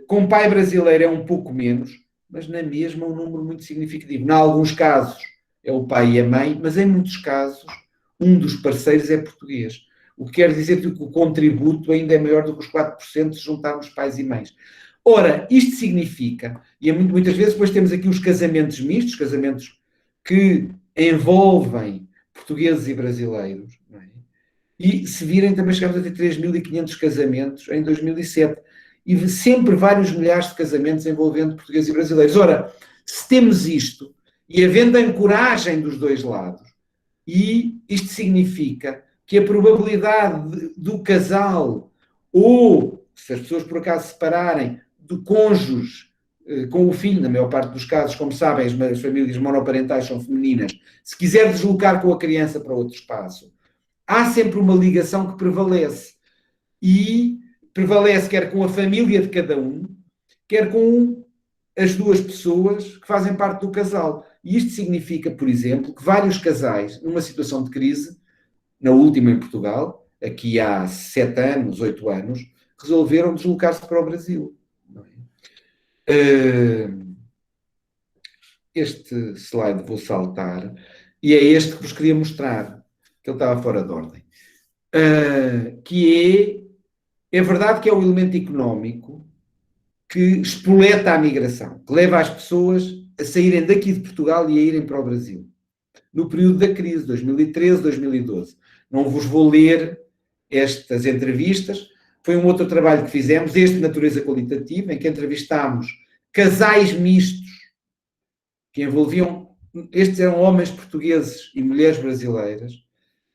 Com pai brasileiro é um pouco menos, mas na mesma é um número muito significativo. Em alguns casos é o pai e a mãe, mas em muitos casos um dos parceiros é português. O que quer dizer que o contributo ainda é maior do que os 4% se juntarmos pais e mães. Ora, isto significa, e muitas vezes depois temos aqui os casamentos mistos, casamentos que envolvem portugueses e brasileiros, não é? E se virem também chegamos a ter 3.500 casamentos em 2007. E sempre vários milhares de casamentos envolvendo portugueses e brasileiros. Ora, se temos isto, e havendo a ancoragem dos dois lados, e isto significa que a probabilidade do casal, ou, se as pessoas por acaso se separarem, do cônjuge com o filho, na maior parte dos casos, como sabem, as famílias monoparentais são femininas, se quiser deslocar com a criança para outro espaço, há sempre uma ligação que prevalece. E prevalece quer com a família de cada um, quer com as duas pessoas que fazem parte do casal. E isto significa, por exemplo, que vários casais, numa situação de crise, na última em Portugal, aqui há 7 anos, 8 anos, resolveram deslocar-se para o Brasil. Este slide vou saltar, e é este que vos queria mostrar, que ele estava fora de ordem, que é verdade que é o elemento económico que espoleta a migração, que leva as pessoas a saírem daqui de Portugal e a irem para o Brasil. No período da crise, 2013, 2012. Não vos vou ler estas entrevistas. Foi um outro trabalho que fizemos, este de natureza qualitativa, em que entrevistámos casais mistos que envolviam... Estes eram homens portugueses e mulheres brasileiras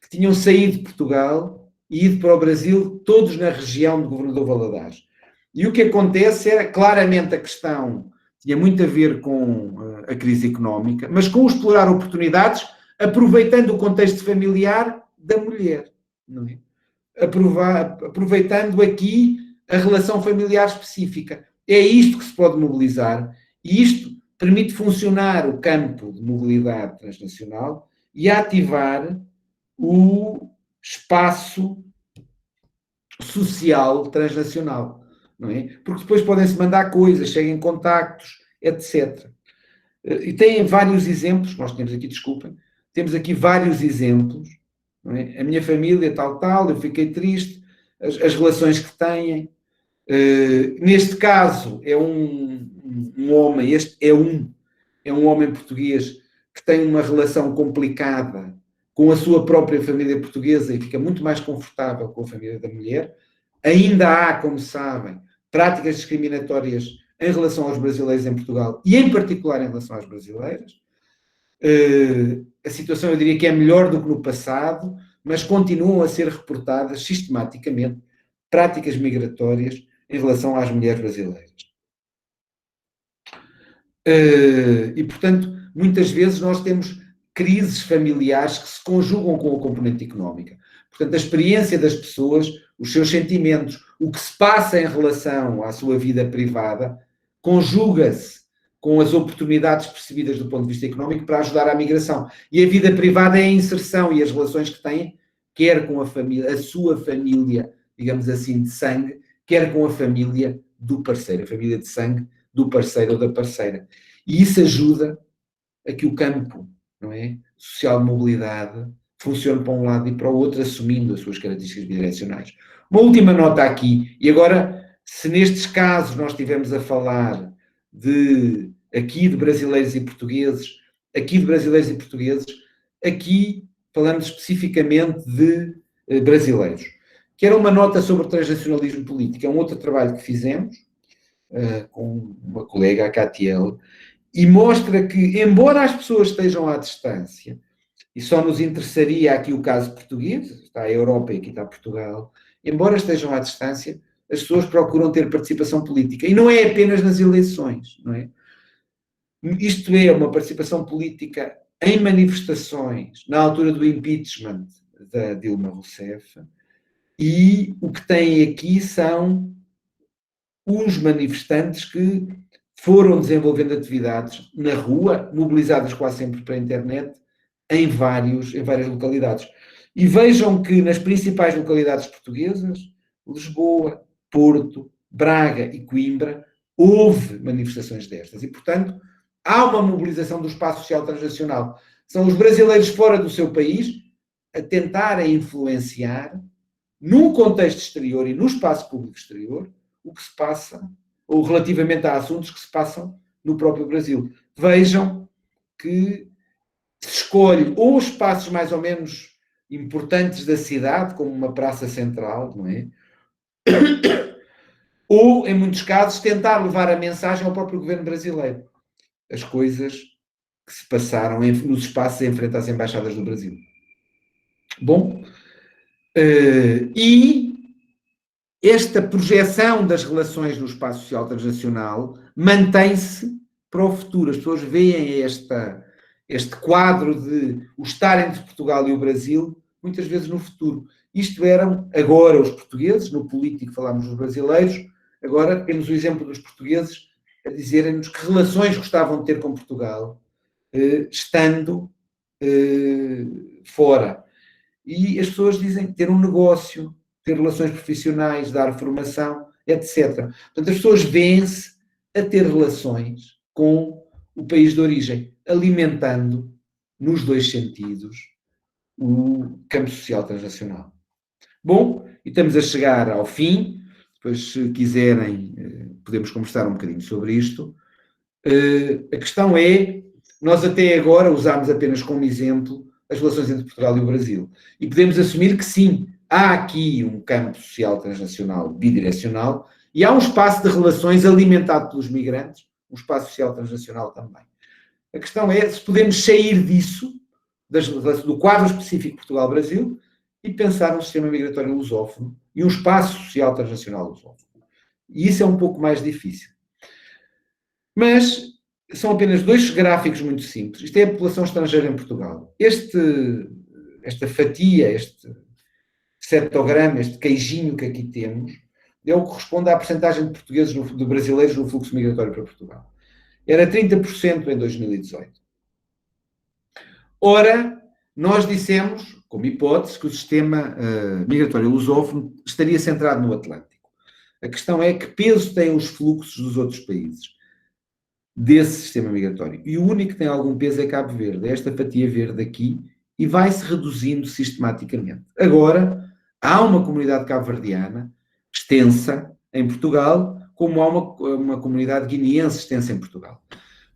que tinham saído de Portugal e ido para o Brasil, todos na região de Governador Valadares. E o que acontece era, claramente, a questão tinha muito a ver com a crise económica, mas com explorar oportunidades, aproveitando o contexto familiar da mulher, não é? Aproveitando aqui a relação familiar específica. É isto que se pode mobilizar, e isto permite funcionar o campo de mobilidade transnacional e ativar o espaço social transnacional, não é? Porque depois podem-se mandar coisas, chegam contactos, etc. E tem vários exemplos, nós temos aqui, desculpem, temos aqui vários exemplos, não é? A minha família tal, eu fiquei triste, as relações que têm. Neste caso, é um homem, este é um homem português que tem uma relação complicada com a sua própria família portuguesa e fica muito mais confortável com a família da mulher. Ainda há, como sabem, práticas discriminatórias em relação aos brasileiros em Portugal e, em particular, em relação às brasileiras. A situação, eu diria que é melhor do que no passado, mas continuam a ser reportadas sistematicamente práticas migratórias em relação às mulheres brasileiras. E, portanto, muitas vezes nós temos crises familiares que se conjugam com a componente económica. Portanto, a experiência das pessoas, os seus sentimentos, o que se passa em relação à sua vida privada, conjuga-se com as oportunidades percebidas do ponto de vista económico para ajudar à migração. E a vida privada é a inserção e as relações que têm, quer com a família, a sua família, digamos assim, de sangue, quer com a família do parceiro, a família de sangue do parceiro ou da parceira. E isso ajuda a que o campo, não é, social de mobilidade funcione para um lado e para o outro, assumindo as suas características bidirecionais. Uma última nota aqui, e agora, se nestes casos nós estivermos a falar aqui de brasileiros e portugueses, aqui falamos especificamente de brasileiros. Que era uma nota sobre o transnacionalismo político, é um outro trabalho que fizemos com uma colega, a Catiel, e mostra que, embora as pessoas estejam à distância, e só nos interessaria aqui o caso português, está a Europa e aqui está Portugal, embora estejam à distância, as pessoas procuram ter participação política. E não é apenas nas eleições, não é? Isto é uma participação política em manifestações, na altura do impeachment da Dilma Rousseff, e o que tem aqui são os manifestantes que foram desenvolvendo atividades na rua, mobilizadas quase sempre para a internet, em várias localidades. E vejam que nas principais localidades portuguesas, Lisboa, Porto, Braga e Coimbra, houve manifestações destas. E, portanto, há uma mobilização do espaço social transnacional. São os brasileiros fora do seu país a tentarem influenciar, num contexto exterior e no espaço público exterior, o que se passa, ou relativamente a assuntos que se passam no próprio Brasil. Vejam que se escolhe ou os espaços mais ou menos importantes da cidade, como uma praça central, não é? Ou, em muitos casos, tentar levar a mensagem ao próprio governo brasileiro. As coisas que se passaram nos espaços em frente às embaixadas do Brasil. Bom, e esta projeção das relações no espaço social transnacional mantém-se para o futuro. As pessoas veem este quadro de o estar entre Portugal e o Brasil, muitas vezes no futuro. Isto eram agora os portugueses, no político falámos dos brasileiros, agora temos o exemplo dos portugueses a dizerem-nos que relações gostavam de ter com Portugal, estando fora. E as pessoas dizem ter um negócio, ter relações profissionais, dar formação, etc. Portanto, as pessoas vêm-se a ter relações com o país de origem, alimentando, nos dois sentidos, o campo social transnacional. Bom, e estamos a chegar ao fim. Depois, se quiserem, podemos conversar um bocadinho sobre isto. A questão é, nós até agora usámos apenas como exemplo as relações entre Portugal e o Brasil. E podemos assumir que sim, há aqui um campo social transnacional bidirecional e há um espaço de relações alimentado pelos migrantes, um espaço social transnacional também. A questão é se podemos sair disso, do quadro específico Portugal-Brasil, e pensar num sistema migratório lusófono e um espaço social transnacional lusófono. E isso é um pouco mais difícil. Mas são apenas 2 gráficos muito simples. Isto é a população estrangeira em Portugal. Esta fatia, este setograma, este queijinho que aqui temos, é o que corresponde à percentagem de portugueses, de brasileiros no fluxo migratório para Portugal. Era 30% em 2018. Ora, nós dissemos, como hipótese, que o sistema migratório lusófono estaria centrado no Atlântico. A questão é que peso têm os fluxos dos outros países desse sistema migratório. E o único que tem algum peso é Cabo Verde, é esta fatia verde aqui, e vai-se reduzindo sistematicamente. Agora, há uma comunidade cabo-verdiana extensa em Portugal, como há uma comunidade guineense extensa em Portugal.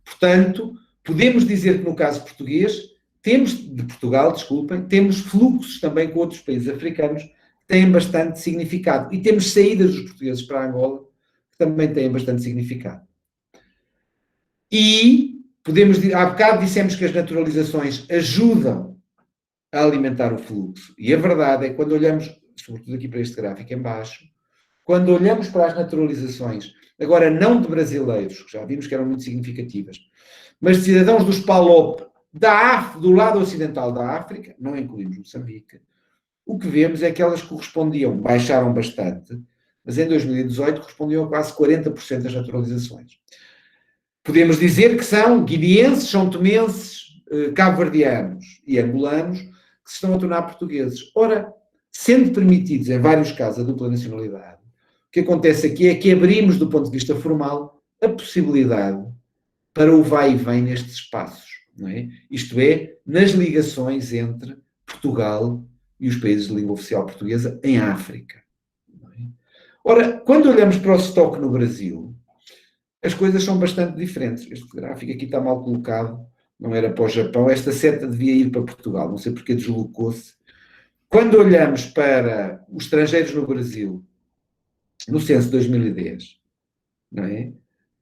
Portanto, podemos dizer que no caso português, temos fluxos também com outros países africanos que têm bastante significado. E temos saídas dos portugueses para Angola que também têm bastante significado. E podemos dizer, há bocado dissemos que as naturalizações ajudam a alimentar o fluxo. E a verdade é que quando olhamos, sobretudo aqui para este gráfico em baixo, quando olhamos para as naturalizações, agora não de brasileiros, que já vimos que eram muito significativas, mas de cidadãos dos PALOP do lado ocidental da África, não incluímos Moçambique, o que vemos é que elas baixaram bastante, mas em 2018 correspondiam a quase 40% das naturalizações. Podemos dizer que são guineenses, são tomenses, cabo-verdianos e angolanos que se estão a tornar portugueses. Ora, sendo permitidos, em vários casos, a dupla nacionalidade, o que acontece aqui é que abrimos, do ponto de vista formal, a possibilidade para o vai e vem nestes espaços. Não é? Isto é, nas ligações entre Portugal e os países de língua oficial portuguesa em África. Não é? Ora, quando olhamos para o estoque no Brasil, as coisas são bastante diferentes. Este gráfico aqui está mal colocado, não era para o Japão, esta seta devia ir para Portugal, não sei porque deslocou-se. Quando olhamos para os estrangeiros no Brasil, no censo de 2010, não é?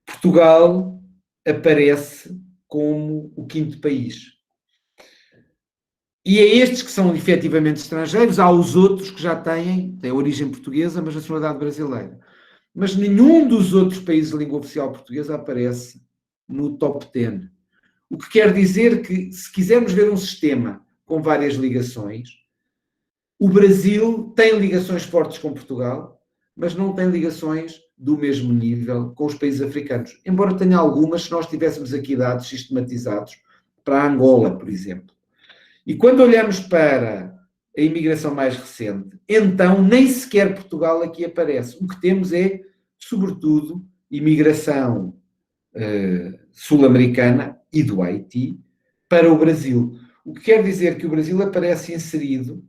Portugal aparece como o 5º país. E é estes que são efetivamente estrangeiros, há os outros que já têm origem portuguesa, mas nacionalidade brasileira. Mas nenhum dos outros países de língua oficial portuguesa aparece no top 10. O que quer dizer que, se quisermos ver um sistema com várias ligações, o Brasil tem ligações fortes com Portugal, mas não tem ligações do mesmo nível com os países africanos. Embora tenha algumas, se nós tivéssemos aqui dados sistematizados para Angola, por exemplo. E quando olhamos para a imigração mais recente, então nem sequer Portugal aqui aparece. O que temos é, sobretudo, imigração sul-americana e do Haiti para o Brasil. O que quer dizer que o Brasil aparece inserido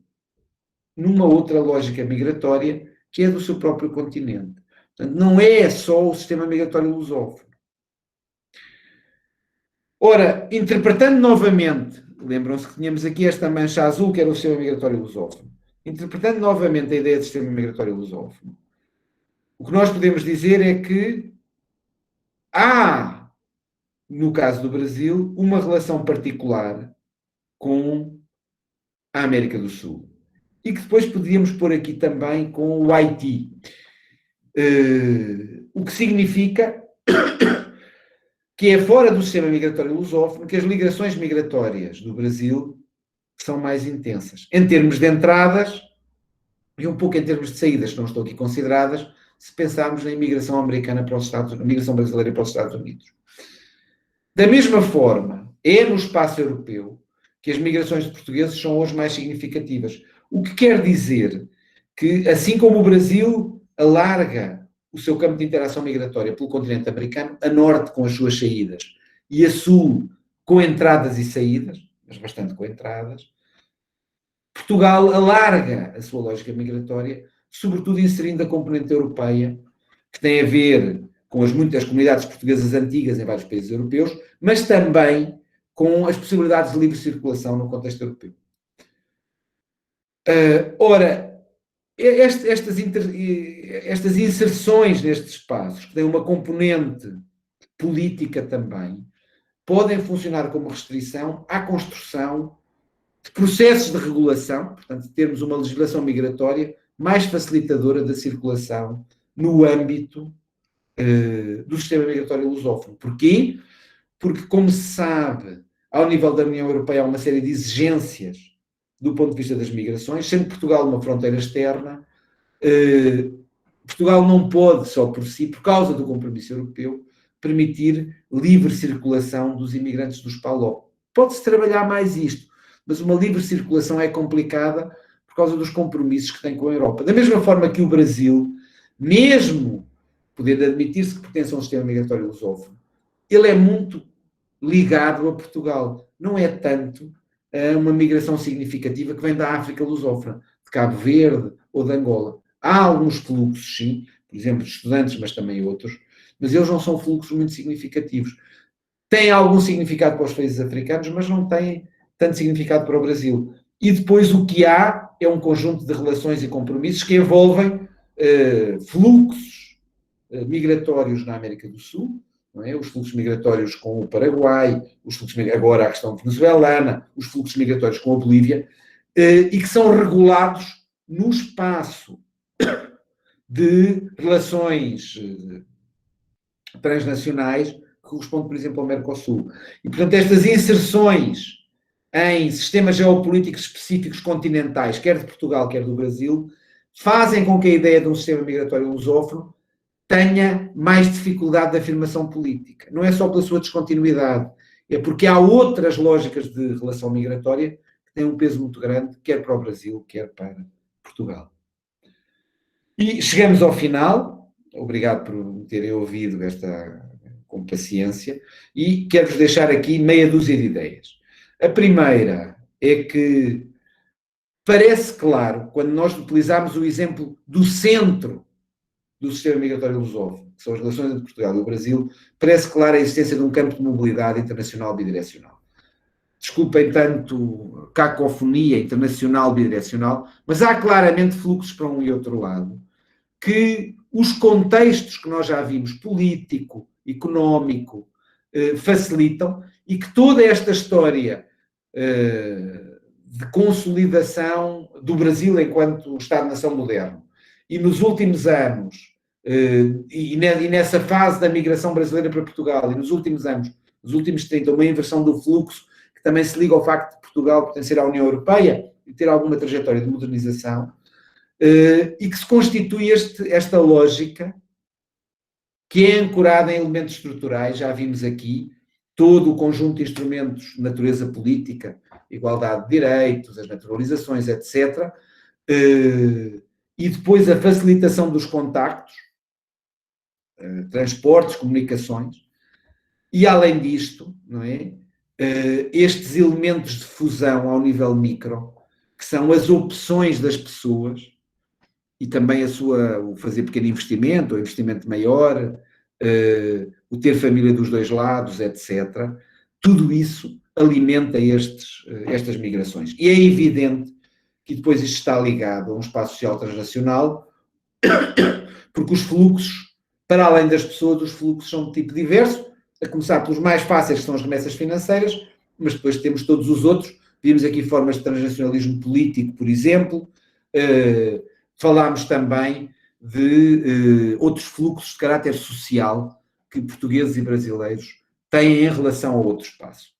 numa outra lógica migratória que é do seu próprio continente. Portanto, não é só o sistema migratório lusófono. Ora, interpretando novamente, lembram-se que tínhamos aqui esta mancha azul, que era o sistema migratório lusófono. Interpretando novamente a ideia de sistema migratório lusófono, o que nós podemos dizer é que há, no caso do Brasil, uma relação particular com a América do Sul. E que depois podíamos pôr aqui também com o Haiti. O que significa que é fora do sistema migratório lusófono que as ligações migratórias do Brasil são mais intensas. Em termos de entradas e um pouco em termos de saídas, que não estão aqui consideradas, se pensarmos na imigração americana para os Estados Unidos, imigração brasileira para os Estados Unidos. Da mesma forma, é no espaço europeu que as migrações de portugueses são hoje mais significativas. O que quer dizer que, assim como o Brasil alarga o seu campo de interação migratória pelo continente americano, a norte com as suas saídas e a sul com entradas e saídas, mas bastante com entradas, Portugal alarga a sua lógica migratória, sobretudo inserindo a componente europeia, que tem a ver com muitas comunidades portuguesas antigas em vários países europeus, mas também com as possibilidades de livre circulação no contexto europeu. Ora, estas inserções nestes espaços, que têm uma componente política também, podem funcionar como restrição à construção de processos de regulação, portanto, termos uma legislação migratória mais facilitadora da circulação no âmbito do sistema migratório lusófono. Porquê? Porque, como se sabe, ao nível da União Europeia há uma série de exigências do ponto de vista das migrações, sendo Portugal uma fronteira externa, Portugal não pode, só por si, por causa do compromisso europeu, permitir livre circulação dos imigrantes dos PALOP. Pode-se trabalhar mais isto, mas uma livre circulação é complicada por causa dos compromissos que tem com a Europa. Da mesma forma que o Brasil, mesmo podendo admitir-se que pertence a um sistema migratório lusófono, ele é muito ligado a Portugal. Não é tanto uma migração significativa que vem da África lusófona, de Cabo Verde ou de Angola. Há alguns fluxos, sim, por exemplo, de estudantes, mas também outros, mas eles não são fluxos muito significativos. Têm algum significado para os países africanos, mas não têm tanto significado para o Brasil. E depois o que há é um conjunto de relações e compromissos que envolvem fluxos migratórios na América do Sul, não é? Os fluxos migratórios com o Paraguai, agora a questão venezuelana, os fluxos migratórios com a Bolívia, e que são regulados no espaço de relações transnacionais que corresponde, por exemplo, ao Mercosul. E, portanto, estas inserções em sistemas geopolíticos específicos continentais, quer de Portugal, quer do Brasil, fazem com que a ideia de um sistema migratório lusófono tenha mais dificuldade de afirmação política. Não é só pela sua descontinuidade, é porque há outras lógicas de relação migratória que têm um peso muito grande, quer para o Brasil, quer para Portugal. E chegamos ao final. Obrigado por me terem ouvido com paciência, e quero-vos deixar aqui meia dúzia de ideias. A primeira é que parece claro, quando nós utilizamos o exemplo do centro do sistema migratório lusófono, que são as relações entre Portugal e o Brasil, parece clara a existência de um campo de mobilidade internacional bidirecional. Desculpem tanto cacofonia internacional bidirecional, mas há claramente fluxos para um e outro lado, que os contextos que nós já vimos, político, económico, facilitam, e que toda esta história de consolidação do Brasil enquanto Estado-nação moderno, e nos últimos anos, e nessa fase da migração brasileira para Portugal, e nos últimos anos, nos últimos 30, uma inversão do fluxo, que também se liga ao facto de Portugal pertencer à União Europeia e ter alguma trajetória de modernização, e que se constitui esta lógica que é ancorada em elementos estruturais, já vimos aqui, todo o conjunto de instrumentos de natureza política, igualdade de direitos, as naturalizações, etc., e depois a facilitação dos contactos, transportes, comunicações, e além disto, não é? Estes elementos de fusão ao nível micro, que são as opções das pessoas, e também o fazer pequeno investimento, ou investimento maior, o ter família dos dois lados, etc. Tudo isso alimenta estas migrações. E é evidente que depois isto está ligado a um espaço social transnacional, porque os fluxos, para além das pessoas, os fluxos são de tipo diverso, a começar pelos mais fáceis, que são as remessas financeiras, mas depois temos todos os outros. Vimos aqui formas de transnacionalismo político, por exemplo. Falámos também de outros fluxos de caráter social que portugueses e brasileiros têm em relação a outro espaço.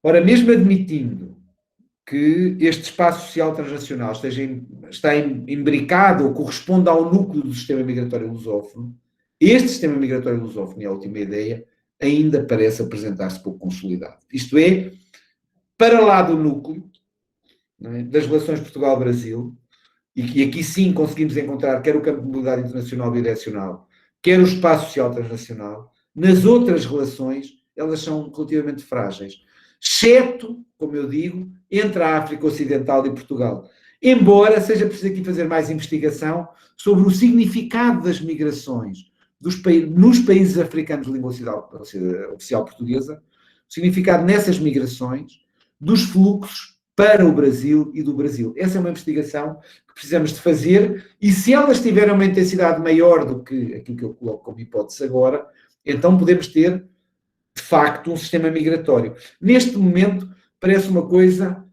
Ora, mesmo admitindo que este espaço social transnacional está imbricado ou corresponde ao núcleo do sistema migratório lusófono, este sistema migratório lusófono, e a última ideia, ainda parece apresentar-se pouco consolidado. Isto é, para lá do núcleo, não é, das relações Portugal-Brasil, e que aqui sim conseguimos encontrar quer o campo de mobilidade internacional bidirecional, quer o espaço social transnacional, nas outras relações elas são relativamente frágeis, exceto, como eu digo, entre a África Ocidental e Portugal. Embora seja preciso aqui fazer mais investigação sobre o significado das migrações nos países africanos de língua oficial portuguesa, o significado nessas migrações, dos fluxos para o Brasil e do Brasil. Essa é uma investigação que precisamos de fazer e se elas tiverem uma intensidade maior do que aquilo que eu coloco como hipótese agora, então podemos ter, de facto, um sistema migratório. Neste momento, parece uma coisa,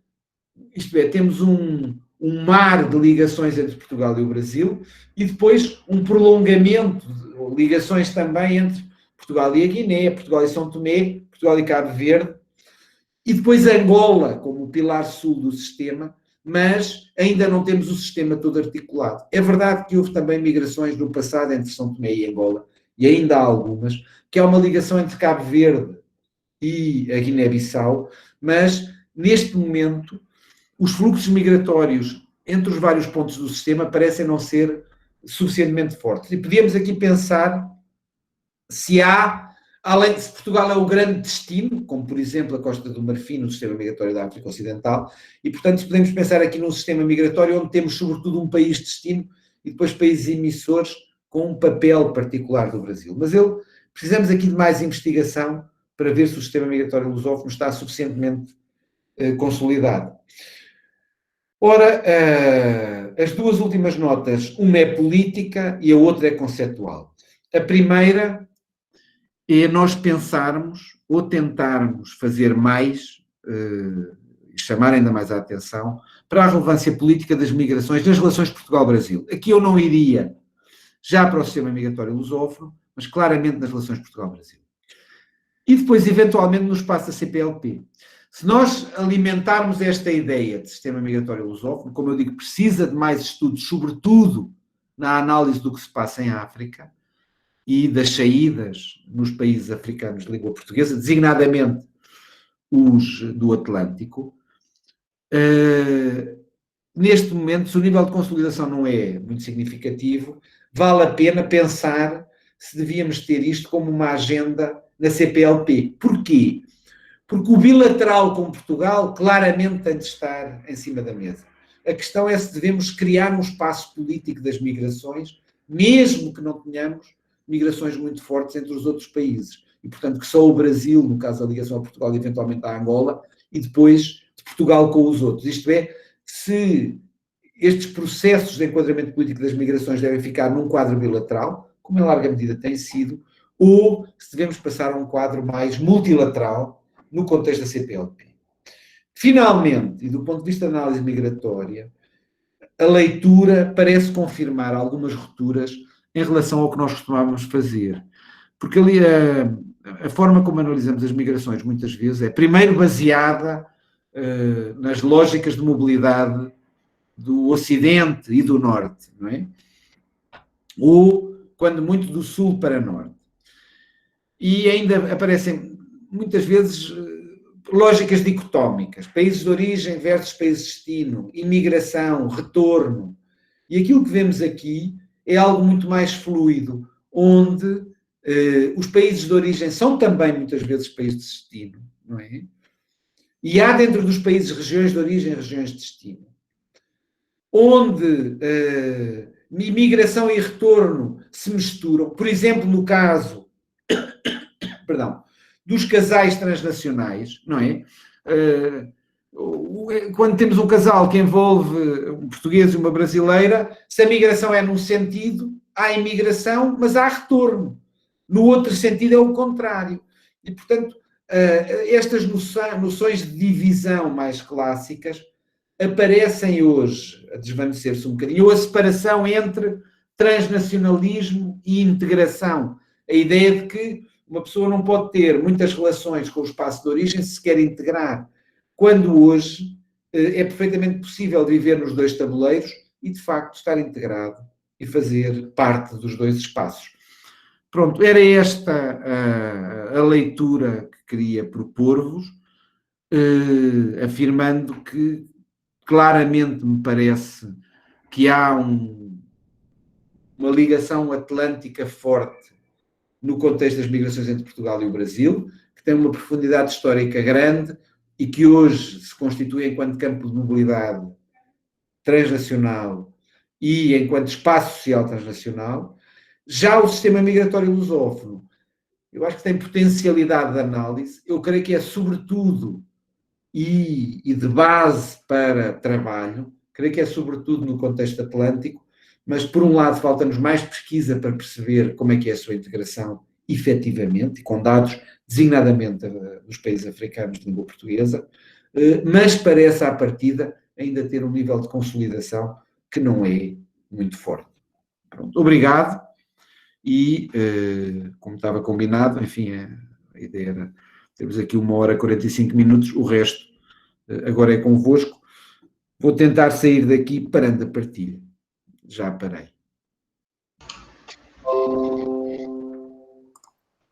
isto é, temos um mar de ligações entre Portugal e o Brasil e depois um prolongamento, ligações também entre Portugal e a Guiné, Portugal e São Tomé, Portugal e Cabo Verde, e depois Angola como o pilar sul do sistema, mas ainda não temos o sistema todo articulado. É verdade que houve também migrações no passado entre São Tomé e Angola, e ainda há algumas, que há uma ligação entre Cabo Verde e a Guiné-Bissau, mas neste momento os fluxos migratórios entre os vários pontos do sistema parecem não ser suficientemente fortes. E podíamos aqui pensar se há, além de Portugal é o grande destino, como por exemplo a Costa do Marfim no sistema migratório da África Ocidental, e portanto podemos pensar aqui num sistema migratório onde temos sobretudo um país de destino e depois países emissores com um papel particular do Brasil. Mas precisamos aqui de mais investigação para ver se o sistema migratório lusófono está suficientemente consolidado. Ora, as duas últimas notas, uma é política e a outra é conceptual. A primeira é nós pensarmos ou tentarmos fazer mais, e chamar ainda mais a atenção, para a relevância política das migrações, das relações Portugal-Brasil. Aqui eu não iria já para o sistema migratório lusófono, mas claramente nas relações Portugal-Brasil. E depois, eventualmente, no espaço da CPLP. Se nós alimentarmos esta ideia de sistema migratório lusófono, como eu digo, precisa de mais estudos, sobretudo na análise do que se passa em África e das saídas nos países africanos de língua portuguesa, designadamente os do Atlântico. Neste momento, se o nível de consolidação não é muito significativo, vale a pena pensar se devíamos ter isto como uma agenda na CPLP. Porquê? Porque o bilateral com Portugal claramente tem de estar em cima da mesa. A questão é se devemos criar um espaço político das migrações, mesmo que não tenhamos migrações muito fortes entre os outros países. E, portanto, que só o Brasil, no caso da ligação a Portugal e eventualmente a Angola, e depois de Portugal com os outros. Isto é, se estes processos de enquadramento político das migrações devem ficar num quadro bilateral, como em larga medida tem sido, ou se devemos passar a um quadro mais multilateral, no contexto da CPLP. Finalmente, e do ponto de vista da análise migratória, a leitura parece confirmar algumas rupturas em relação ao que nós costumávamos fazer. Porque ali a forma como analisamos as migrações muitas vezes é primeiro baseada nas lógicas de mobilidade do Ocidente e do Norte, não é? Ou, quando muito, do Sul para Norte. E ainda aparecem muitas vezes lógicas dicotómicas, países de origem versus países de destino, imigração, retorno. E aquilo que vemos aqui é algo muito mais fluido, onde os países de origem são também muitas vezes países de destino, não é? E há dentro dos países regiões de origem e regiões de destino, onde imigração e retorno se misturam. Por exemplo, no caso, dos casais transnacionais, não é? Quando temos um casal que envolve um português e uma brasileira, se a migração é num sentido, há imigração, mas há retorno. No outro sentido é o contrário. E, portanto, estas noções de divisão mais clássicas aparecem hoje a desvanecer-se um bocadinho, ou a separação entre transnacionalismo e integração. A ideia de que uma pessoa não pode ter muitas relações com o espaço de origem se quer integrar, quando hoje é perfeitamente possível viver nos dois tabuleiros e, de facto, estar integrado e fazer parte dos dois espaços. Pronto, era esta a leitura que queria propor-vos, afirmando que claramente me parece que há uma ligação atlântica forte no contexto das migrações entre Portugal e o Brasil, que tem uma profundidade histórica grande e que hoje se constitui enquanto campo de mobilidade transnacional e enquanto espaço social transnacional, Já o sistema migratório lusófono, eu acho que tem potencialidade de análise, eu creio que é sobretudo e de base para trabalho, creio que é sobretudo no contexto atlântico, mas por um lado falta-nos mais pesquisa para perceber como é que é a sua integração efetivamente, e com dados designadamente dos países africanos de língua portuguesa, mas parece à partida ainda ter um nível de consolidação que não é muito forte. Pronto, obrigado. E, como estava combinado, enfim, a ideia era, temos aqui 1h e 45 minutos, o resto agora é convosco. Vou tentar sair daqui parando a partilha. Já parei.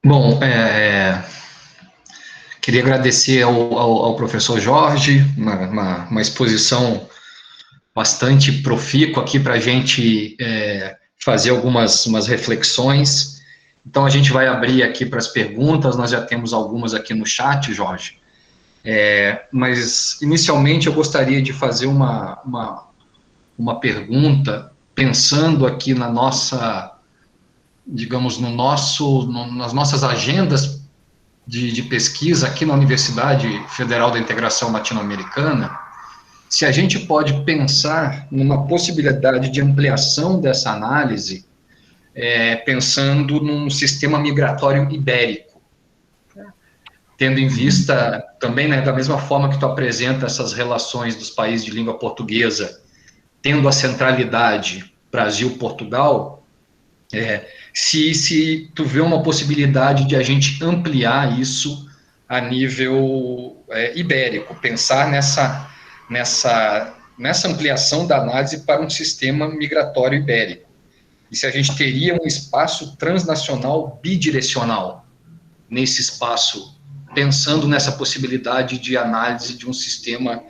Bom, queria agradecer ao professor Jorge, uma exposição bastante profícua aqui para a gente fazer algumas reflexões. Então, a gente vai abrir aqui para as perguntas, nós já temos algumas aqui no chat, Jorge. Mas, inicialmente, eu gostaria de fazer uma pergunta, pensando aqui na nossa, digamos, nas nossas agendas de pesquisa aqui na Universidade Federal da Integração Latino-Americana, se a gente pode pensar numa possibilidade de ampliação dessa análise, pensando num sistema migratório ibérico, tendo em vista também, né, da mesma forma que tu apresenta essas relações dos países de língua portuguesa, tendo a centralidade Brasil-Portugal, se tu vê uma possibilidade de a gente ampliar isso a nível ibérico, pensar nessa ampliação da análise para um sistema migratório ibérico. E se a gente teria um espaço transnacional bidirecional nesse espaço, pensando nessa possibilidade de análise de um sistema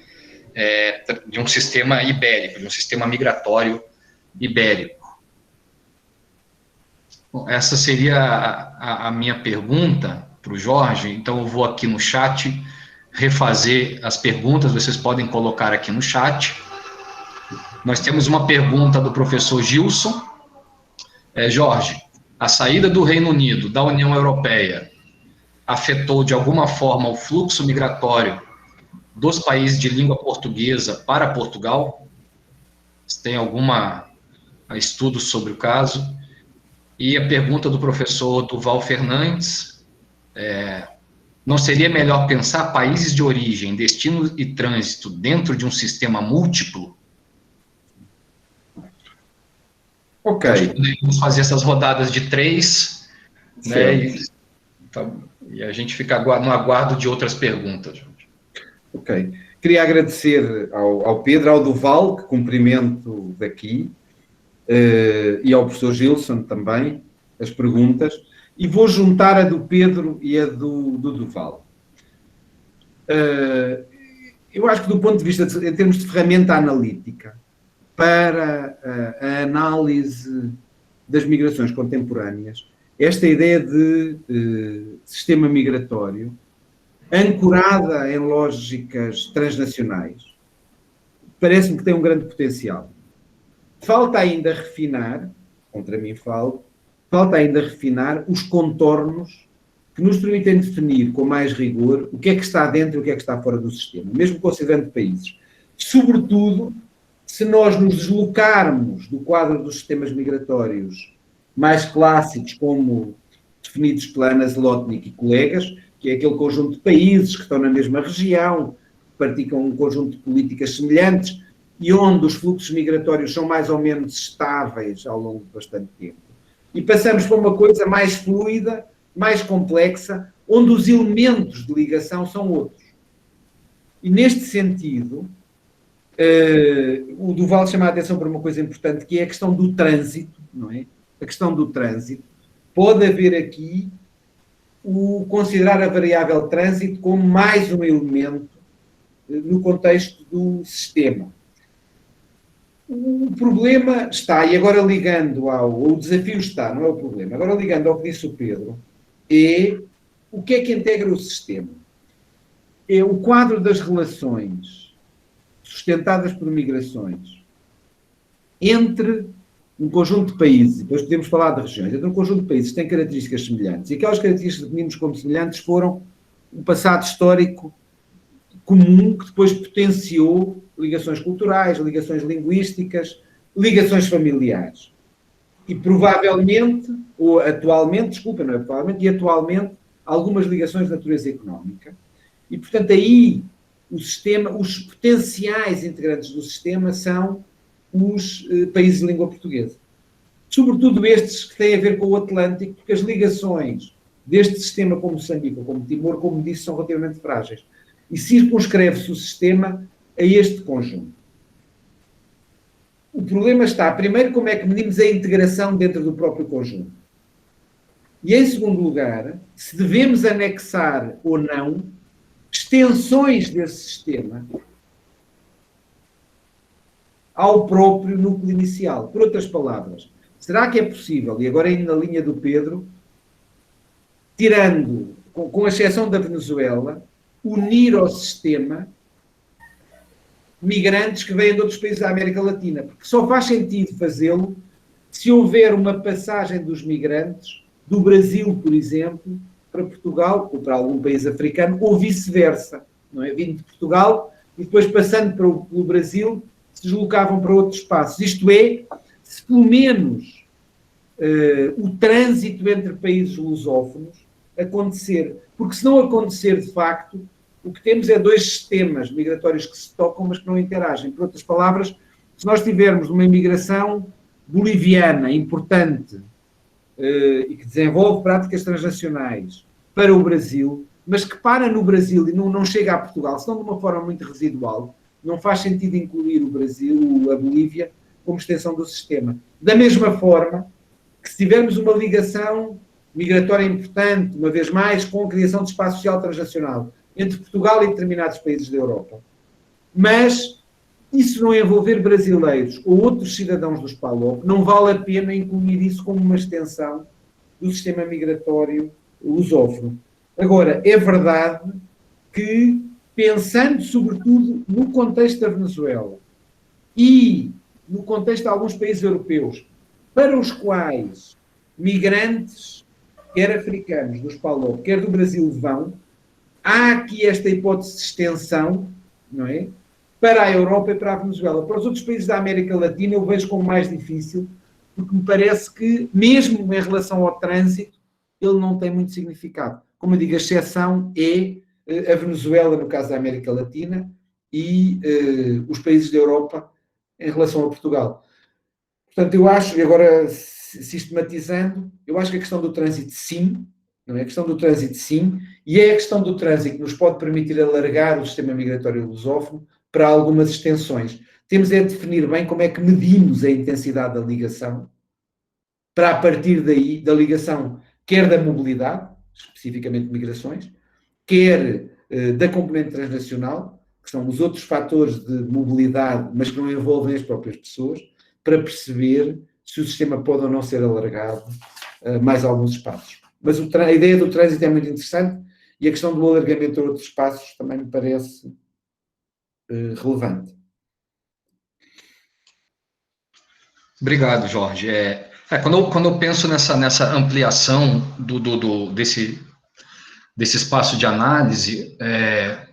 ibérico, de um sistema migratório ibérico. Bom, essa seria a minha pergunta para o Jorge, então eu vou aqui no chat refazer as perguntas, vocês podem colocar aqui no chat. Nós temos uma pergunta do professor Gilson. Jorge, a saída do Reino Unido da União Europeia afetou de alguma forma o fluxo migratório dos países de língua portuguesa para Portugal? Você tem algum estudo sobre o caso? E a pergunta do professor Duval Fernandes, não seria melhor pensar países de origem, destino e trânsito dentro de um sistema múltiplo? Ok. Acho que poderíamos fazer essas rodadas de 3, né, e a gente fica no aguardo de outras perguntas. Ok. Queria agradecer ao Pedro, ao Duval, que cumprimento daqui, e ao professor Gilson também, as perguntas, e vou juntar a do Pedro e a do Duval. Eu acho que do ponto de vista, em termos de ferramenta analítica, para a análise das migrações contemporâneas, esta ideia de sistema migratório, ancorada em lógicas transnacionais, parece-me que tem um grande potencial. Falta ainda refinar, contra mim falta ainda refinar os contornos que nos permitem definir com mais rigor o que é que está dentro e o que é que está fora do sistema, mesmo considerando países. Sobretudo, se nós nos deslocarmos do quadro dos sistemas migratórios mais clássicos, como definidos pela Ana Zlotnik e colegas, que é aquele conjunto de países que estão na mesma região, que praticam um conjunto de políticas semelhantes e onde os fluxos migratórios são mais ou menos estáveis ao longo de bastante tempo. E passamos para uma coisa mais fluida, mais complexa, onde os elementos de ligação são outros. E neste sentido, o Duval chama a atenção para uma coisa importante, que é a questão do trânsito, não é? A questão do trânsito. Pode haver aqui considerar a variável trânsito como mais um elemento no contexto do sistema. O problema está, e agora ligando o desafio está, não é o problema, agora ligando ao que disse o Pedro, é o que é que integra o sistema? É o quadro das relações sustentadas por migrações entre um conjunto de países, depois podemos falar de regiões, entre um conjunto de países que têm características semelhantes, e aquelas características que definimos como semelhantes foram um passado histórico comum que depois potenciou ligações culturais, ligações linguísticas, ligações familiares. E provavelmente, ou atualmente, desculpa, não é provavelmente, e atualmente, algumas ligações de natureza económica. E, portanto, aí o sistema, os potenciais integrantes do sistema são os países de língua portuguesa. Sobretudo estes que têm a ver com o Atlântico, porque as ligações deste sistema com Moçambique ou como Timor, como disse, são relativamente frágeis. E circunscreve-se o sistema a este conjunto. O problema está, primeiro, como é que medimos a integração dentro do próprio conjunto. E, em segundo lugar, se devemos anexar ou não extensões desse sistema ao próprio núcleo inicial. Por outras palavras, será que é possível, e agora indo na linha do Pedro, tirando, com exceção da Venezuela, unir ao sistema migrantes que vêm de outros países da América Latina? Porque só faz sentido fazê-lo se houver uma passagem dos migrantes do Brasil, por exemplo, para Portugal ou para algum país africano, ou vice-versa, não é? Vindo de Portugal e depois passando pelo Brasil, se deslocavam para outros espaços. Isto é, se pelo menos o trânsito entre países lusófonos acontecer. Porque se não acontecer, de facto, o que temos é dois sistemas migratórios que se tocam, mas que não interagem. Por outras palavras, se nós tivermos uma imigração boliviana importante e que desenvolve práticas transnacionais para o Brasil, mas que para no Brasil e não chega a Portugal, senão de uma forma muito residual, não faz sentido incluir o Brasil, a Bolívia, como extensão do sistema. Da mesma forma que se tivermos uma ligação migratória importante, uma vez mais, com a criação de espaço social transnacional entre Portugal e determinados países da Europa, mas isso não envolver brasileiros ou outros cidadãos dos PALOP, não vale a pena incluir isso como uma extensão do sistema migratório lusófono. Agora, é verdade que, pensando sobretudo no contexto da Venezuela e no contexto de alguns países europeus, para os quais migrantes, quer africanos dos PALOP, quer do Brasil vão, há aqui esta hipótese de extensão, não é? Para a Europa e para a Venezuela. Para os outros países da América Latina eu vejo como mais difícil, porque me parece que, mesmo em relação ao trânsito, ele não tem muito significado. Como eu digo, a exceção é a Venezuela, no caso da América Latina, e os países da Europa em relação a Portugal. Portanto, eu acho, e agora sistematizando, eu acho que a questão do trânsito, sim, não é? A questão do trânsito, sim, e é a questão do trânsito que nos pode permitir alargar o sistema migratório lusófono para algumas extensões. Temos é de definir bem como é que medimos a intensidade da ligação, para a partir daí, da ligação, quer da mobilidade, especificamente migrações, quer da componente transnacional, que são os outros fatores de mobilidade, mas que não envolvem as próprias pessoas, para perceber se o sistema pode ou não ser alargado mais alguns espaços. Mas a ideia do trânsito é muito interessante e a questão do alargamento a outros espaços também me parece relevante. Obrigado, Jorge. Quando eu penso nessa ampliação desse espaço de análise,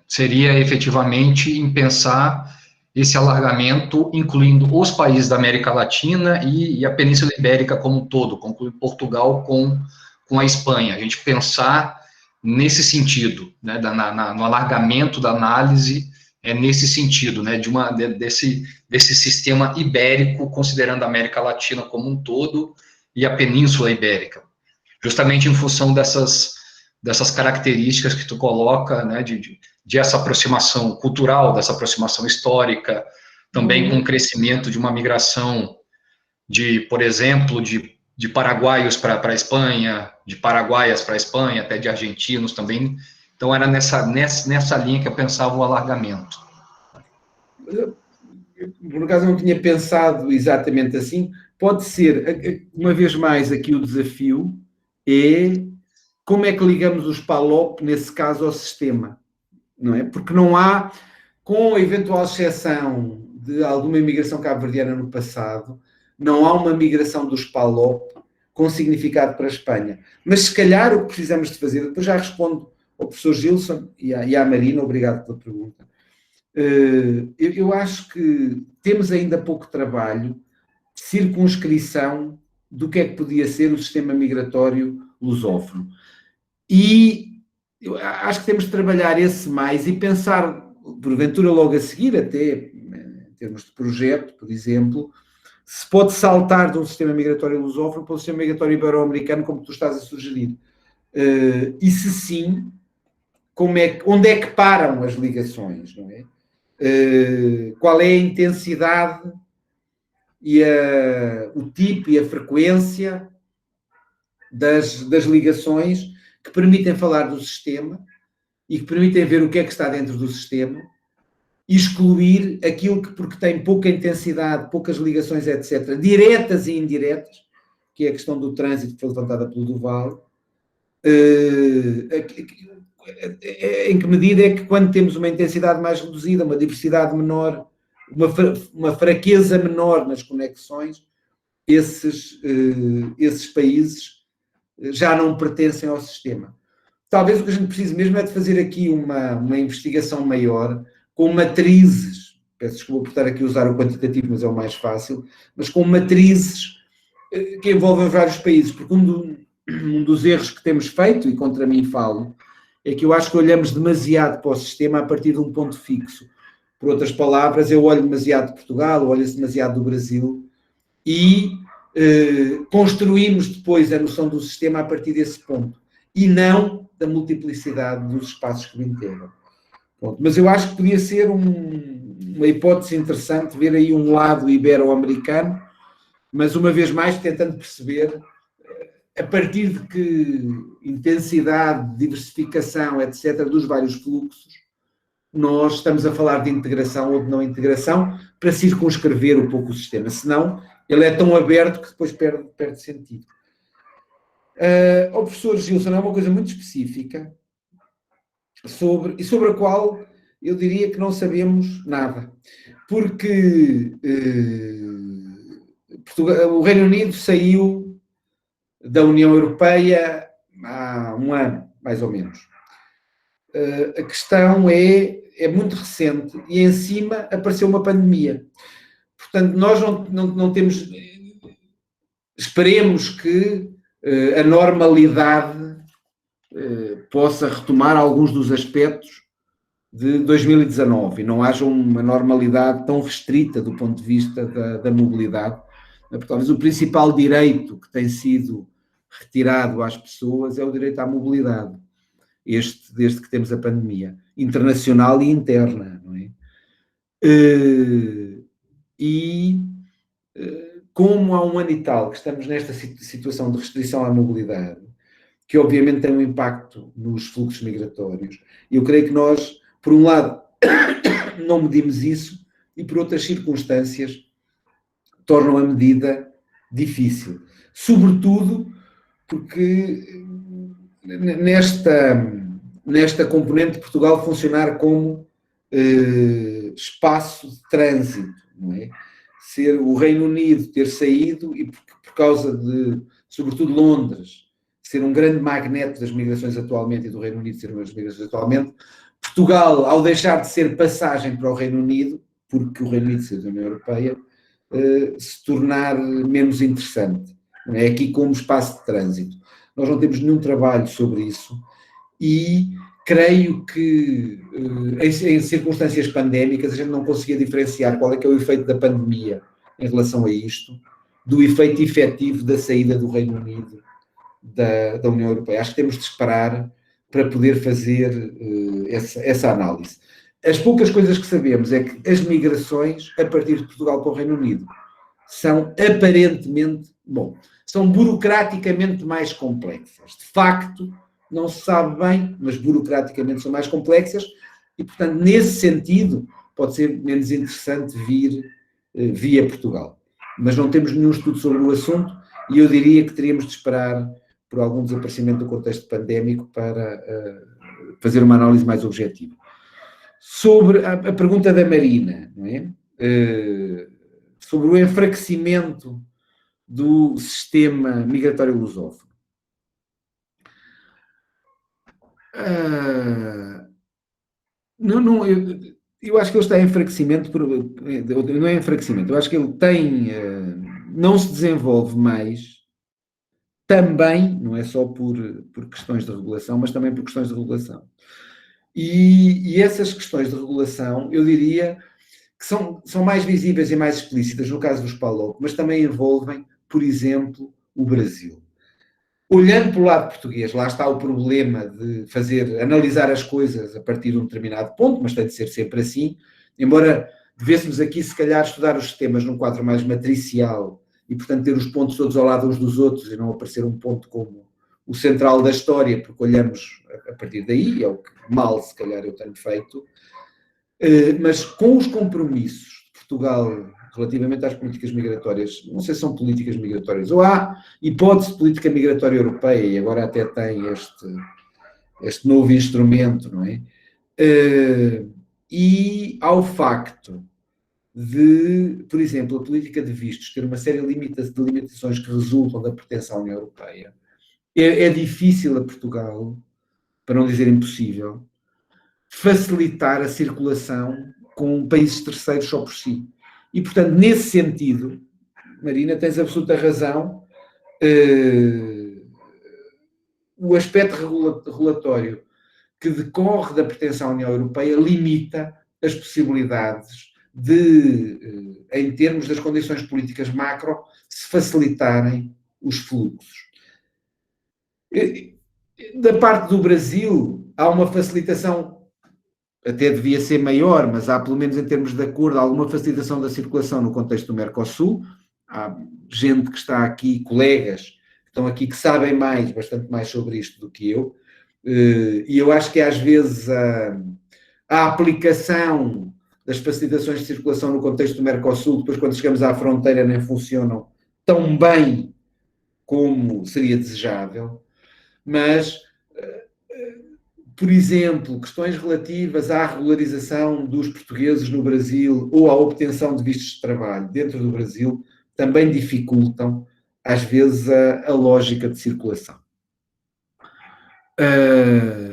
seria efetivamente em pensar esse alargamento, incluindo os países da América Latina e a Península Ibérica como um todo, concluindo Portugal com a Espanha. A gente pensar nesse sentido, né, no alargamento da análise, nesse sentido, né, desse sistema ibérico, considerando a América Latina como um todo e a Península Ibérica, justamente em função dessas características que tu coloca, né, de essa aproximação cultural, dessa aproximação histórica, também com o crescimento de uma migração por exemplo, de paraguaios para a Espanha, de paraguaias para a Espanha, até de argentinos também. Então, era nessa linha que eu pensava o alargamento. Por acaso, eu não tinha pensado exatamente assim. Pode ser, uma vez mais, aqui o desafio é como é que ligamos os PALOP, nesse caso, ao sistema, não é? Porque não há, com a eventual exceção de alguma imigração cabo-verdiana no passado, não há uma migração dos PALOP com significado para a Espanha. Mas se calhar o que precisamos de fazer, depois já respondo ao professor Gilson e à Marina, obrigado pela pergunta. Eu acho que temos ainda pouco trabalho de circunscrição do que é que podia ser o sistema migratório lusófono. E eu acho que temos de trabalhar esse mais e pensar, porventura logo a seguir, até em termos de projeto, por exemplo, se pode saltar de um sistema migratório lusófono para um sistema migratório ibero-americano, como tu estás a sugerir. E se sim, onde é que param as ligações, não é? Qual é a intensidade e o tipo e a frequência das ligações que permitem falar do sistema e que permitem ver o que é que está dentro do sistema e excluir aquilo que, porque tem pouca intensidade, poucas ligações, etc., diretas e indiretas, que é a questão do trânsito que foi levantada pelo Duval. Em que medida é que, quando temos uma intensidade mais reduzida, uma diversidade menor, uma fraqueza menor nas conexões, esses países já não pertencem ao sistema. Talvez o que a gente precise mesmo é de fazer aqui uma investigação maior, com matrizes, peço desculpa por estar aqui a usar o quantitativo, mas é o mais fácil, mas com matrizes que envolvem vários países, porque um dos erros que temos feito, e contra mim falo, é que eu acho que olhamos demasiado para o sistema a partir de um ponto fixo. Por outras palavras, eu olho demasiado de Portugal, olho-se demasiado do Brasil, e construímos depois a noção do sistema a partir desse ponto, e não da multiplicidade dos espaços que o integram. Mas eu acho que podia ser uma hipótese interessante ver aí um lado ibero-americano, mas uma vez mais tentando perceber a partir de que intensidade, diversificação, etc., dos vários fluxos, nós estamos a falar de integração ou de não integração para circunscrever um pouco o sistema. Senão, ele é tão aberto que depois perde sentido. O professor Gilson é uma coisa muito específica sobre a qual eu diria que não sabemos nada. Porque o Reino Unido saiu da União Europeia há um ano, mais ou menos. A questão é muito recente e em cima apareceu uma pandemia. Portanto, nós não temos... Esperemos que a normalidade possa retomar alguns dos aspectos de 2019 e não haja uma normalidade tão restrita do ponto de vista da mobilidade. Porque talvez o principal direito que tem sido retirado às pessoas é o direito à mobilidade, desde que temos a pandemia, internacional e interna, não é? Como há um ano e tal que estamos nesta situação de restrição à mobilidade, que obviamente tem um impacto nos fluxos migratórios, eu creio que nós, por um lado, não medimos isso e, por outras circunstâncias, tornam a medida difícil. Sobretudo porque nesta componente de Portugal funcionar como espaço de trânsito, não é? Ser o Reino Unido ter saído e por causa de, sobretudo, Londres, ser um grande magneto das migrações atualmente e do Reino Unido ser uma das migrações atualmente, Portugal, ao deixar de ser passagem para o Reino Unido, porque o Reino Unido ser da União Europeia, se tornar menos interessante. Não é? Aqui como espaço de trânsito. Nós não temos nenhum trabalho sobre isso e creio que em circunstâncias pandémicas a gente não conseguia diferenciar qual é que é o efeito da pandemia em relação a isto, do efeito efetivo da saída do Reino Unido da União Europeia. Acho que temos de esperar para poder fazer essa análise. As poucas coisas que sabemos é que as migrações a partir de Portugal para o Reino Unido são aparentemente, são burocraticamente mais complexas. De facto, não se sabe bem, mas burocraticamente são mais complexas e, portanto, nesse sentido, pode ser menos interessante vir via Portugal. Mas não temos nenhum estudo sobre o assunto e eu diria que teríamos de esperar por algum desaparecimento do contexto pandémico para fazer uma análise mais objetiva. Sobre a pergunta da Marina, não é? Sobre o enfraquecimento do sistema migratório lusófono. Eu acho que ele está em enfraquecimento, não é enfraquecimento, eu acho que ele não se desenvolve mais, também, não é só por questões de regulação, mas também por questões de regulação. E essas questões de regulação, eu diria que são mais visíveis e mais explícitas no caso dos PALOP, mas também envolvem, por exemplo, o Brasil. Olhando para o lado português, lá está o problema de analisar as coisas a partir de um determinado ponto, mas tem de ser sempre assim, embora devêssemos aqui, se calhar, estudar os sistemas num quadro mais matricial e, portanto, ter os pontos todos ao lado uns dos outros e não aparecer um ponto como o central da história, porque olhamos a partir daí, é o que mal, se calhar, eu tenho feito, mas com os compromissos de Portugal relativamente às políticas migratórias, não sei se são políticas migratórias, ou há hipótese de política migratória europeia, e agora até tem este novo instrumento, não é? E ao facto de, por exemplo, a política de vistos ter uma série de limitações que resultam da pertença à União Europeia, é difícil a Portugal, para não dizer impossível, facilitar a circulação com países terceiros só por si. E, portanto, nesse sentido, Marina, tens absoluta razão, o aspecto regulatório que decorre da pertença à União Europeia limita as possibilidades de, em termos das condições políticas macro, se facilitarem os fluxos. Da parte do Brasil, há uma facilitação, até devia ser maior, mas há, pelo menos em termos de acordo, alguma facilitação da circulação no contexto do Mercosul. Há gente que está aqui, colegas, que estão aqui, que sabem bastante mais sobre isto do que eu, e eu acho que às vezes a aplicação das facilitações de circulação no contexto do Mercosul, depois quando chegamos à fronteira nem funcionam tão bem como seria desejável, mas, por exemplo, questões relativas à regularização dos portugueses no Brasil ou à obtenção de vistos de trabalho dentro do Brasil também dificultam, às vezes, a lógica de circulação.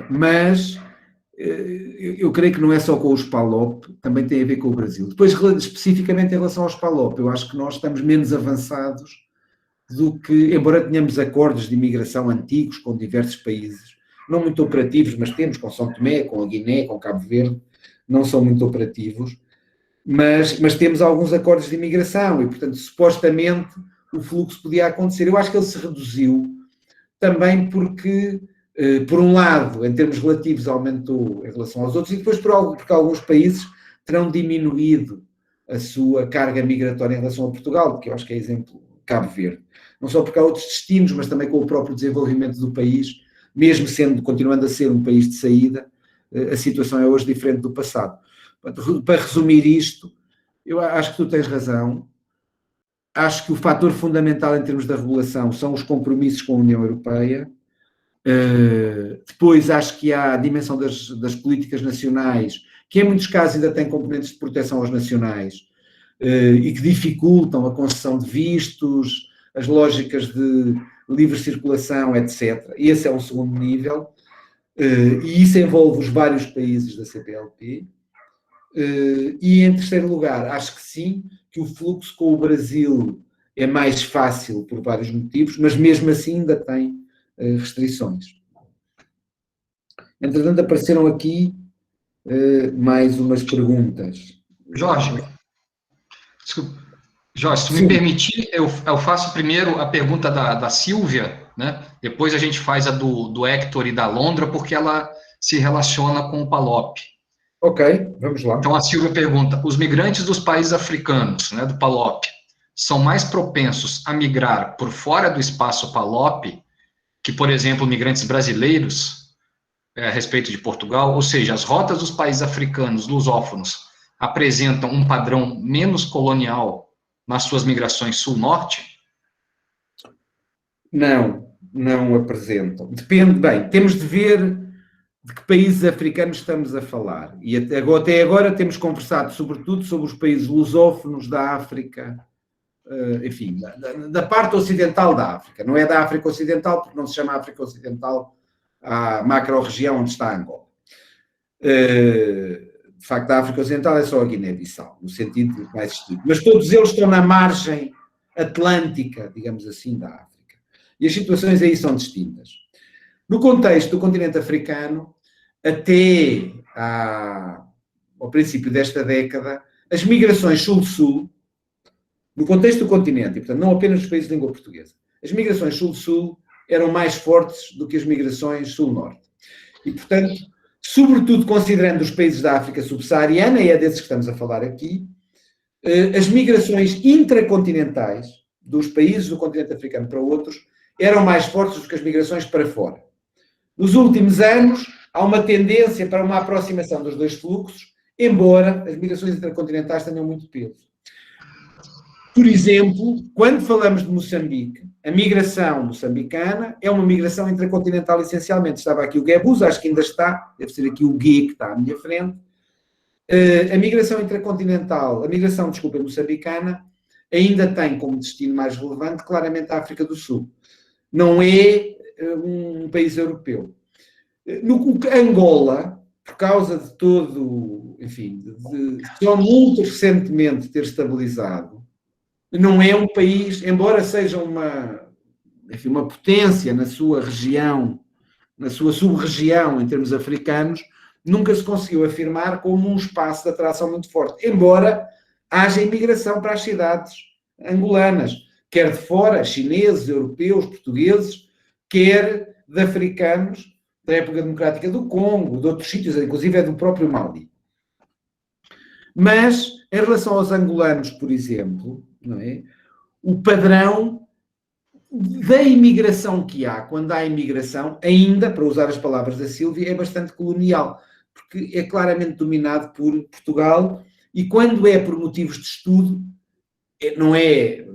Mas eu creio que não é só com os PALOP, também tem a ver com o Brasil. Depois, especificamente em relação aos PALOP, eu acho que nós estamos menos avançados do que, embora tenhamos acordos de imigração antigos com diversos países, não muito operativos, mas temos com São Tomé, com a Guiné, com Cabo Verde, não são muito operativos, mas temos alguns acordos de imigração e, portanto, supostamente o fluxo podia acontecer. Eu acho que ele se reduziu também porque, por um lado, em termos relativos, aumentou em relação aos outros, e depois porque alguns países terão diminuído a sua carga migratória em relação a Portugal, porque eu acho que é exemplo Cabo Verde. Não só porque há outros destinos, mas também com o próprio desenvolvimento do país, mesmo continuando a ser um país de saída, a situação é hoje diferente do passado. Para resumir isto, eu acho que tu tens razão. Acho que o fator fundamental em termos da regulação são os compromissos com a União Europeia. Depois acho que há a dimensão das políticas nacionais, que em muitos casos ainda têm componentes de proteção aos nacionais e que dificultam a concessão de vistos, as lógicas de livre circulação, etc. Esse é um segundo nível, e isso envolve os vários países da CPLP. E em terceiro lugar, acho que sim, que o fluxo com o Brasil é mais fácil por vários motivos, mas mesmo assim ainda tem restrições. Entretanto, apareceram aqui mais umas perguntas. Jorge, se tu me permitir, eu faço primeiro a pergunta da Silvia, né? Depois a gente faz a do Hector e da Londra, porque ela se relaciona com o PALOP. Ok, vamos lá. Então a Silvia pergunta: os migrantes dos países africanos, né, do PALOP, são mais propensos a migrar por fora do espaço PALOP que, por exemplo, migrantes brasileiros a respeito de Portugal? Ou seja, as rotas dos países africanos lusófonos apresentam um padrão menos colonial nas suas migrações sul-norte? Não apresentam. Depende, bem, temos de ver de que países africanos estamos a falar. E até agora temos conversado, sobretudo, sobre os países lusófonos da África enfim, da parte ocidental da África. Não é da África Ocidental, porque não se chama África Ocidental à macro-região onde está Angola. De facto, a África Ocidental é só a Guiné-Bissau, no sentido mais estrito. Mas todos eles estão na margem atlântica, digamos assim, da África. E as situações aí são distintas. No contexto do continente africano, até ao princípio desta década, as migrações sul-sul, no contexto do continente, e portanto não apenas dos países de língua portuguesa, as migrações sul-sul eram mais fortes do que as migrações sul-norte. E portanto, sobretudo considerando os países da África subsaariana, e é desses que estamos a falar aqui, as migrações intracontinentais dos países do continente africano para outros eram mais fortes do que as migrações para fora. Nos últimos anos, há uma tendência para uma aproximação dos dois fluxos, embora as migrações intercontinentais tenham muito peso. Por exemplo, quando falamos de Moçambique, a migração moçambicana é uma migração intracontinental essencialmente. Estava aqui o Guebus, acho que ainda está, deve ser aqui o Gué que está à minha frente. A migração intracontinental, moçambicana, ainda tem como destino mais relevante claramente a África do Sul. Não é um país europeu. No Angola, por causa de todo, enfim, só muito recentemente ter estabilizado, não é um país, embora seja uma potência na sua região, na sua sub-região em termos africanos, nunca se conseguiu afirmar como um espaço de atração muito forte, embora haja imigração para as cidades angolanas, quer de fora, chineses, europeus, portugueses, quer de africanos da República Democrática do Congo, de outros sítios, inclusive é do próprio Mali. Mas, em relação aos angolanos, por exemplo, não é? O padrão da imigração que há, quando há imigração, ainda, para usar as palavras da Sílvia, é bastante colonial, porque é claramente dominado por Portugal e quando é por motivos de estudo, não é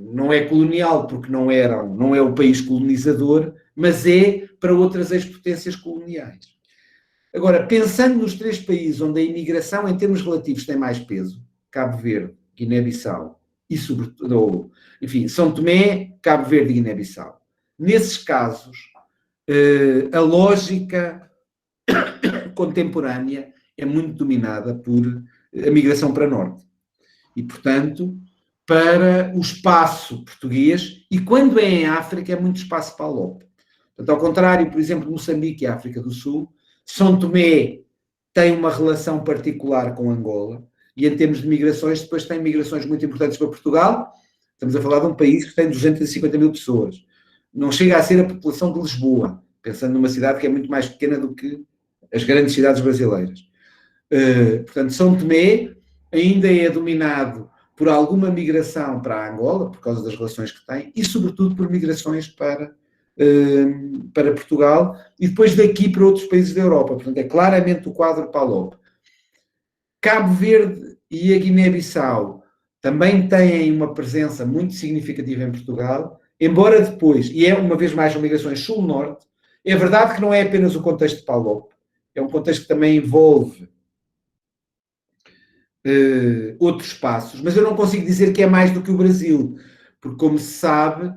colonial porque não é o país colonizador, mas é para outras ex-potências coloniais. Agora, pensando nos três países onde a imigração em termos relativos tem mais peso, Cabo Verde, Guiné-Bissau e, sobretudo, enfim, São Tomé, Cabo Verde e Guiné-Bissau. Nesses casos, a lógica contemporânea é muito dominada por a migração para norte. E, portanto, para o espaço português, e quando é em África, é muito espaço para a LOP. Portanto, ao contrário, por exemplo, Moçambique e África do Sul, São Tomé tem uma relação particular com Angola, e em termos de migrações, depois tem migrações muito importantes para Portugal. Estamos a falar de um país que tem 250 mil pessoas. Não chega a ser a população de Lisboa, pensando numa cidade que é muito mais pequena do que as grandes cidades brasileiras. Portanto, São Tomé ainda é dominado por alguma migração para Angola, por causa das relações que tem, e sobretudo por migrações para Portugal, e depois daqui para outros países da Europa. Portanto, é claramente o quadro PALOP. Cabo Verde e a Guiné-Bissau também têm uma presença muito significativa em Portugal, embora depois, e é uma vez mais migrações sul-norte, é verdade que não é apenas o contexto de PALOP, é um contexto que também envolve outros espaços, mas eu não consigo dizer que é mais do que o Brasil, porque como se sabe,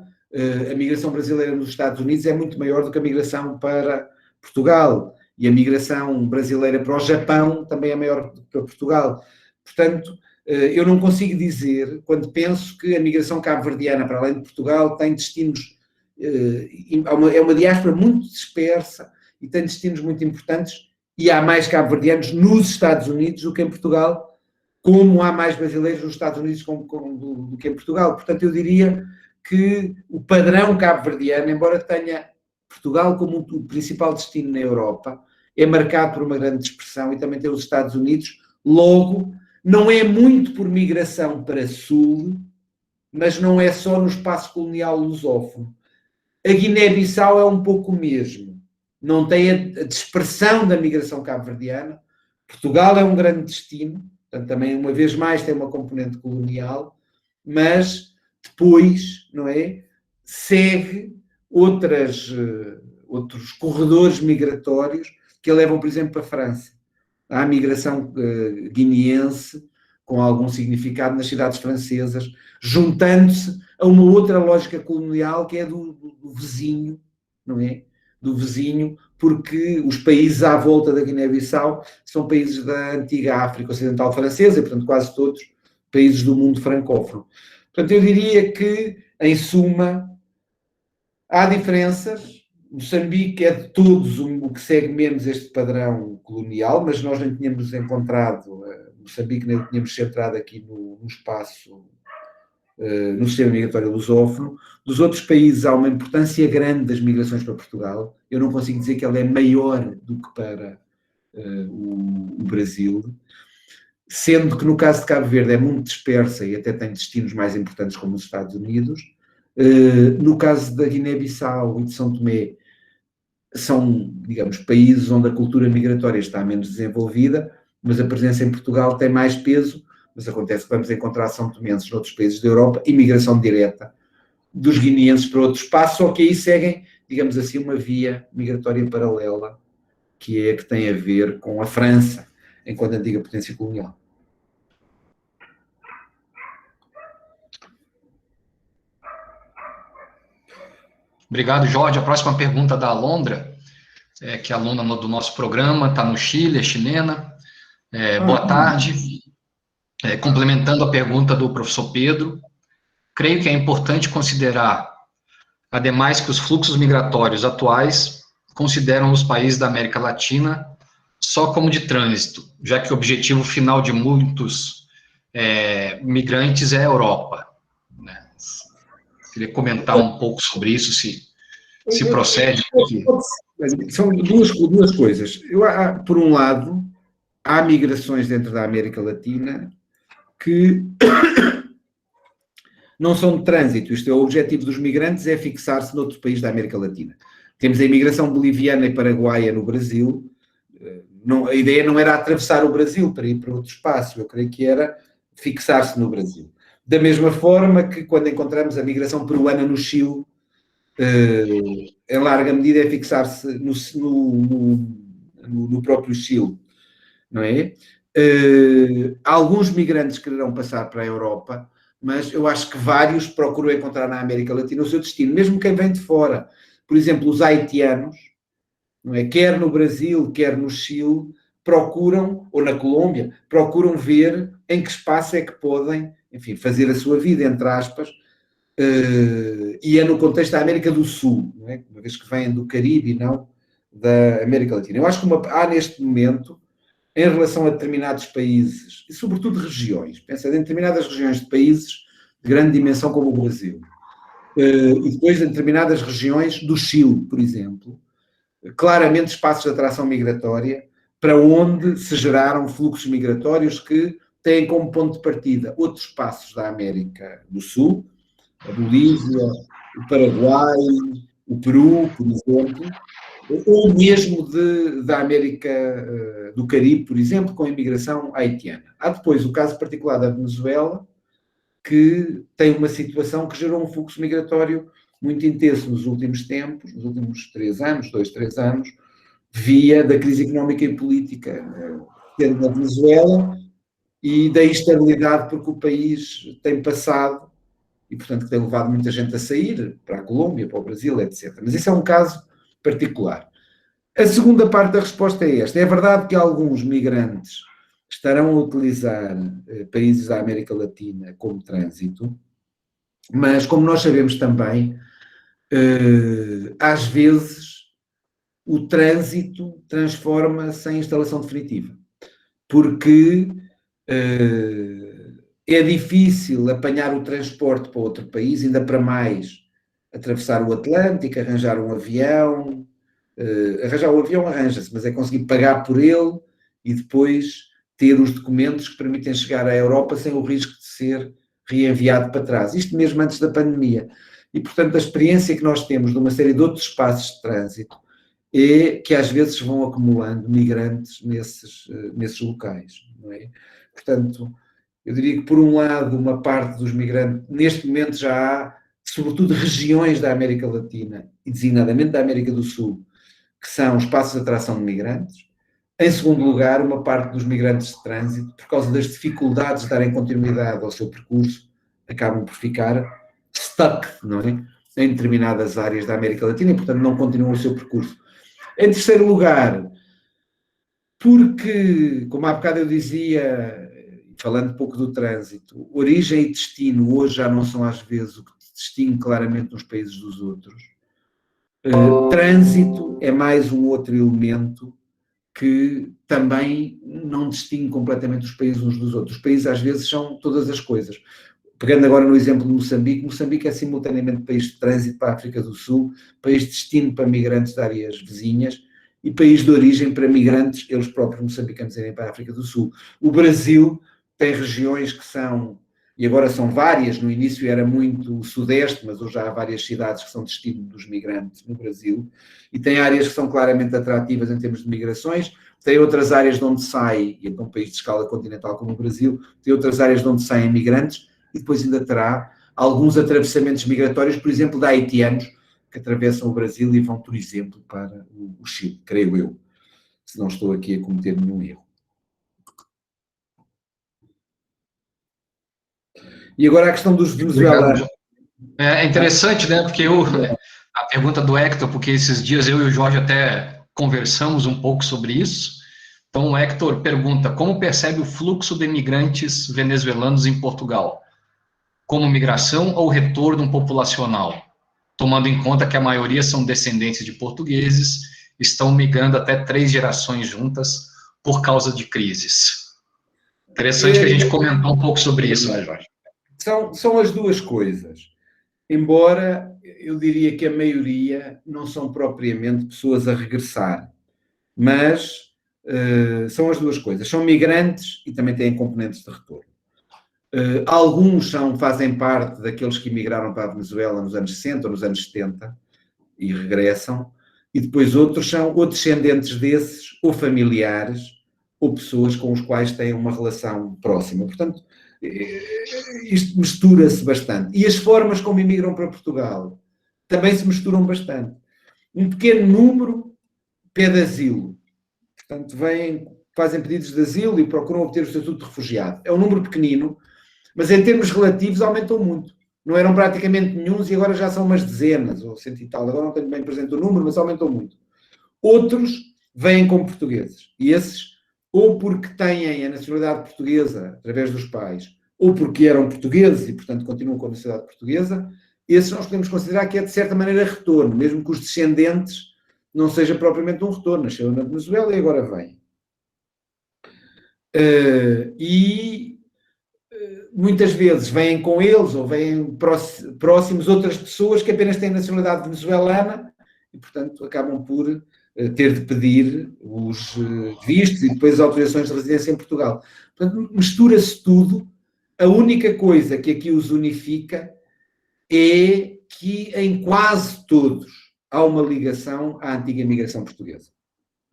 a migração brasileira nos Estados Unidos é muito maior do que a migração para Portugal, e a migração brasileira para o Japão também é maior do que para Portugal. Portanto, eu não consigo dizer, quando penso que a migração cabo-verdiana para além de Portugal tem destinos, é uma diáspora muito dispersa e tem destinos muito importantes, e há mais cabo-verdianos nos Estados Unidos do que em Portugal, como há mais brasileiros nos Estados Unidos do que em Portugal. Portanto, eu diria que o padrão cabo-verdiano, embora tenha Portugal como o principal destino na Europa, é marcado por uma grande dispersão e também tem os Estados Unidos. Logo, não é muito por migração para sul, mas não é só no espaço colonial lusófono. A Guiné-Bissau é um pouco o mesmo. Não tem a dispersão da migração cabo-verdiana. Portugal é um grande destino, portanto, também, uma vez mais, tem uma componente colonial, mas depois, não é, segue outros corredores migratórios que a levam, por exemplo, para a França. Há a migração guineense, com algum significado nas cidades francesas, juntando-se a uma outra lógica colonial que é do vizinho, não é? Do vizinho, porque os países à volta da Guiné-Bissau são países da antiga África Ocidental Francesa, e, portanto, quase todos países do mundo francófono. Portanto, eu diria que, em suma, há diferenças. Moçambique é de todos o que segue menos este padrão colonial, mas nós nem tínhamos encontrado, Moçambique nem tínhamos centrado aqui no espaço, no sistema migratório lusófono. Dos outros países há uma importância grande das migrações para Portugal. Eu não consigo dizer que ela é maior do que para o Brasil, sendo que no caso de Cabo Verde é muito dispersa e até tem destinos mais importantes como os Estados Unidos. No caso da Guiné-Bissau e de São Tomé, são, digamos, países onde a cultura migratória está menos desenvolvida, mas a presença em Portugal tem mais peso, mas acontece que vamos encontrar são tomenses noutros países da Europa, imigração direta dos guineenses para outro espaço, só que aí seguem, digamos assim, uma via migratória paralela, que é a que tem a ver com a França, enquanto antiga potência colonial. Obrigado, Jorge. A próxima pergunta da Alondra, que é aluna do nosso programa, está no Chile, é chilena. Boa tarde. Complementando a pergunta do professor Pedro, creio que é importante considerar, ademais, que os fluxos migratórios atuais consideram os países da América Latina só como de trânsito, já que o objetivo final de muitos migrantes é a Europa. Né? Queria comentar um pouco sobre isso, se procede. São duas coisas. Por um lado, há migrações dentro da América Latina que não são de trânsito. Isto é, o objetivo dos migrantes é fixar-se noutro país da América Latina. Temos a imigração boliviana e paraguaia no Brasil. A ideia não era atravessar o Brasil para ir para outro espaço, eu creio que era fixar-se no Brasil. Da mesma forma que quando encontramos a migração peruana no Chile, em larga medida é fixar-se no próprio Chile, não é? Alguns migrantes quererão passar para a Europa, mas eu acho que vários procuram encontrar na América Latina o seu destino, mesmo quem vem de fora. Por exemplo, os haitianos, não é? Quer no Brasil, quer no Chile, procuram, ou na Colômbia, procuram ver em que espaço é que podem, enfim, fazer a sua vida, entre aspas, e é no contexto da América do Sul, não é? Uma vez que vêm do Caribe e não da América Latina. Eu acho que há neste momento, em relação a determinados países, e sobretudo regiões, pensa em determinadas regiões de países de grande dimensão como o Brasil, e depois em determinadas regiões do Chile, por exemplo, claramente espaços de atração migratória para onde se geraram fluxos migratórios que têm como ponto de partida outros espaços da América do Sul, a Bolívia, o Paraguai, o Peru, por exemplo, ou mesmo da América do Caribe, por exemplo, com a imigração haitiana. Há depois o caso particular da Venezuela, que tem uma situação que gerou um fluxo migratório muito intenso nos últimos tempos, nos últimos 3 anos, via da crise económica e política na Venezuela e da instabilidade porque o país tem passado e, portanto, tem levado muita gente a sair para a Colômbia, para o Brasil, etc. Mas isso é um caso particular. A segunda parte da resposta é esta. É verdade que alguns migrantes estarão a utilizar países da América Latina como trânsito, mas, como nós sabemos também, às vezes o trânsito transforma-se em instalação definitiva, porque é difícil apanhar o transporte para outro país, ainda para mais atravessar o Atlântico, arranjar um avião, arranja-se, mas é conseguir pagar por ele e depois ter os documentos que permitem chegar à Europa sem o risco de ser reenviado para trás. Isto mesmo antes da pandemia. E, portanto, a experiência que nós temos de uma série de outros espaços de trânsito é que às vezes vão acumulando migrantes nesses locais, não é? Portanto, eu diria que, por um lado, uma parte dos migrantes, neste momento já há, sobretudo, regiões da América Latina, e designadamente da América do Sul, que são espaços de atração de migrantes. Em segundo lugar, uma parte dos migrantes de trânsito, por causa das dificuldades de darem continuidade ao seu percurso, acabam por ficar stuck, não é? Em determinadas áreas da América Latina e, portanto, não continuam o seu percurso. Em terceiro lugar, porque, como há bocado eu dizia, falando um pouco do trânsito, origem e destino hoje já não são às vezes o que distingue claramente uns países dos outros. Trânsito é mais um outro elemento que também não distingue completamente os países uns dos outros. Os países às vezes são todas as coisas. Pegando agora no exemplo de Moçambique, Moçambique é simultaneamente país de trânsito para a África do Sul, país de destino para migrantes de áreas vizinhas e país de origem para migrantes, eles próprios moçambicanos, irem para a África do Sul. O Brasil tem regiões que são, e agora são várias, no início era muito o Sudeste, mas hoje já há várias cidades que são destino dos migrantes no Brasil, e tem áreas que são claramente atrativas em termos de migrações, tem outras áreas de onde sai, e então um país de escala continental como o Brasil, tem outras áreas de onde saem migrantes, e depois ainda terá alguns atravessamentos migratórios, por exemplo, de haitianos, que atravessam o Brasil e vão, por exemplo, para o Chile, creio eu, se não estou aqui a cometer nenhum erro. E agora a questão dos venezuelanos. É interessante, né? Porque a pergunta do Hector, porque esses dias eu e o Jorge até conversamos um pouco sobre isso. Então, o Hector pergunta: como percebe o fluxo de imigrantes venezuelanos em Portugal? Como migração ou retorno populacional? Tomando em conta que a maioria são descendentes de portugueses, estão migrando até 3 gerações juntas por causa de crises. Interessante que a gente comentou um pouco sobre isso, né, Jorge? São as duas coisas. Embora eu diria que a maioria não são propriamente pessoas a regressar, mas são as duas coisas. São migrantes e também têm componentes de retorno. Alguns fazem parte daqueles que emigraram para a Venezuela nos anos 60 ou nos anos 70 e regressam, e depois outros são ou descendentes desses, ou familiares, ou pessoas com os quais têm uma relação próxima. Portanto, isto mistura-se bastante. E as formas como imigram para Portugal também se misturam bastante. Um pequeno número pede asilo. Portanto, fazem pedidos de asilo e procuram obter o estatuto de refugiado. É um número pequenino, mas em termos relativos aumentam muito. Não eram praticamente nenhuns e agora já são umas dezenas, ou cento e tal. Agora não tenho bem presente o número, mas aumentam muito. Outros vêm como portugueses. E esses, ou porque têm a nacionalidade portuguesa através dos pais, ou porque eram portugueses e, portanto, continuam com a nacionalidade portuguesa, esses nós podemos considerar que é, de certa maneira, retorno, mesmo que os descendentes não seja propriamente um retorno. Nasceu na Venezuela e agora vêm. Muitas vezes vêm com eles ou vêm próximos outras pessoas que apenas têm nacionalidade venezuelana e, portanto, acabam por ter de pedir os vistos e depois as autorizações de residência em Portugal. Portanto, mistura-se tudo. A única coisa que aqui os unifica é que em quase todos há uma ligação à antiga imigração portuguesa.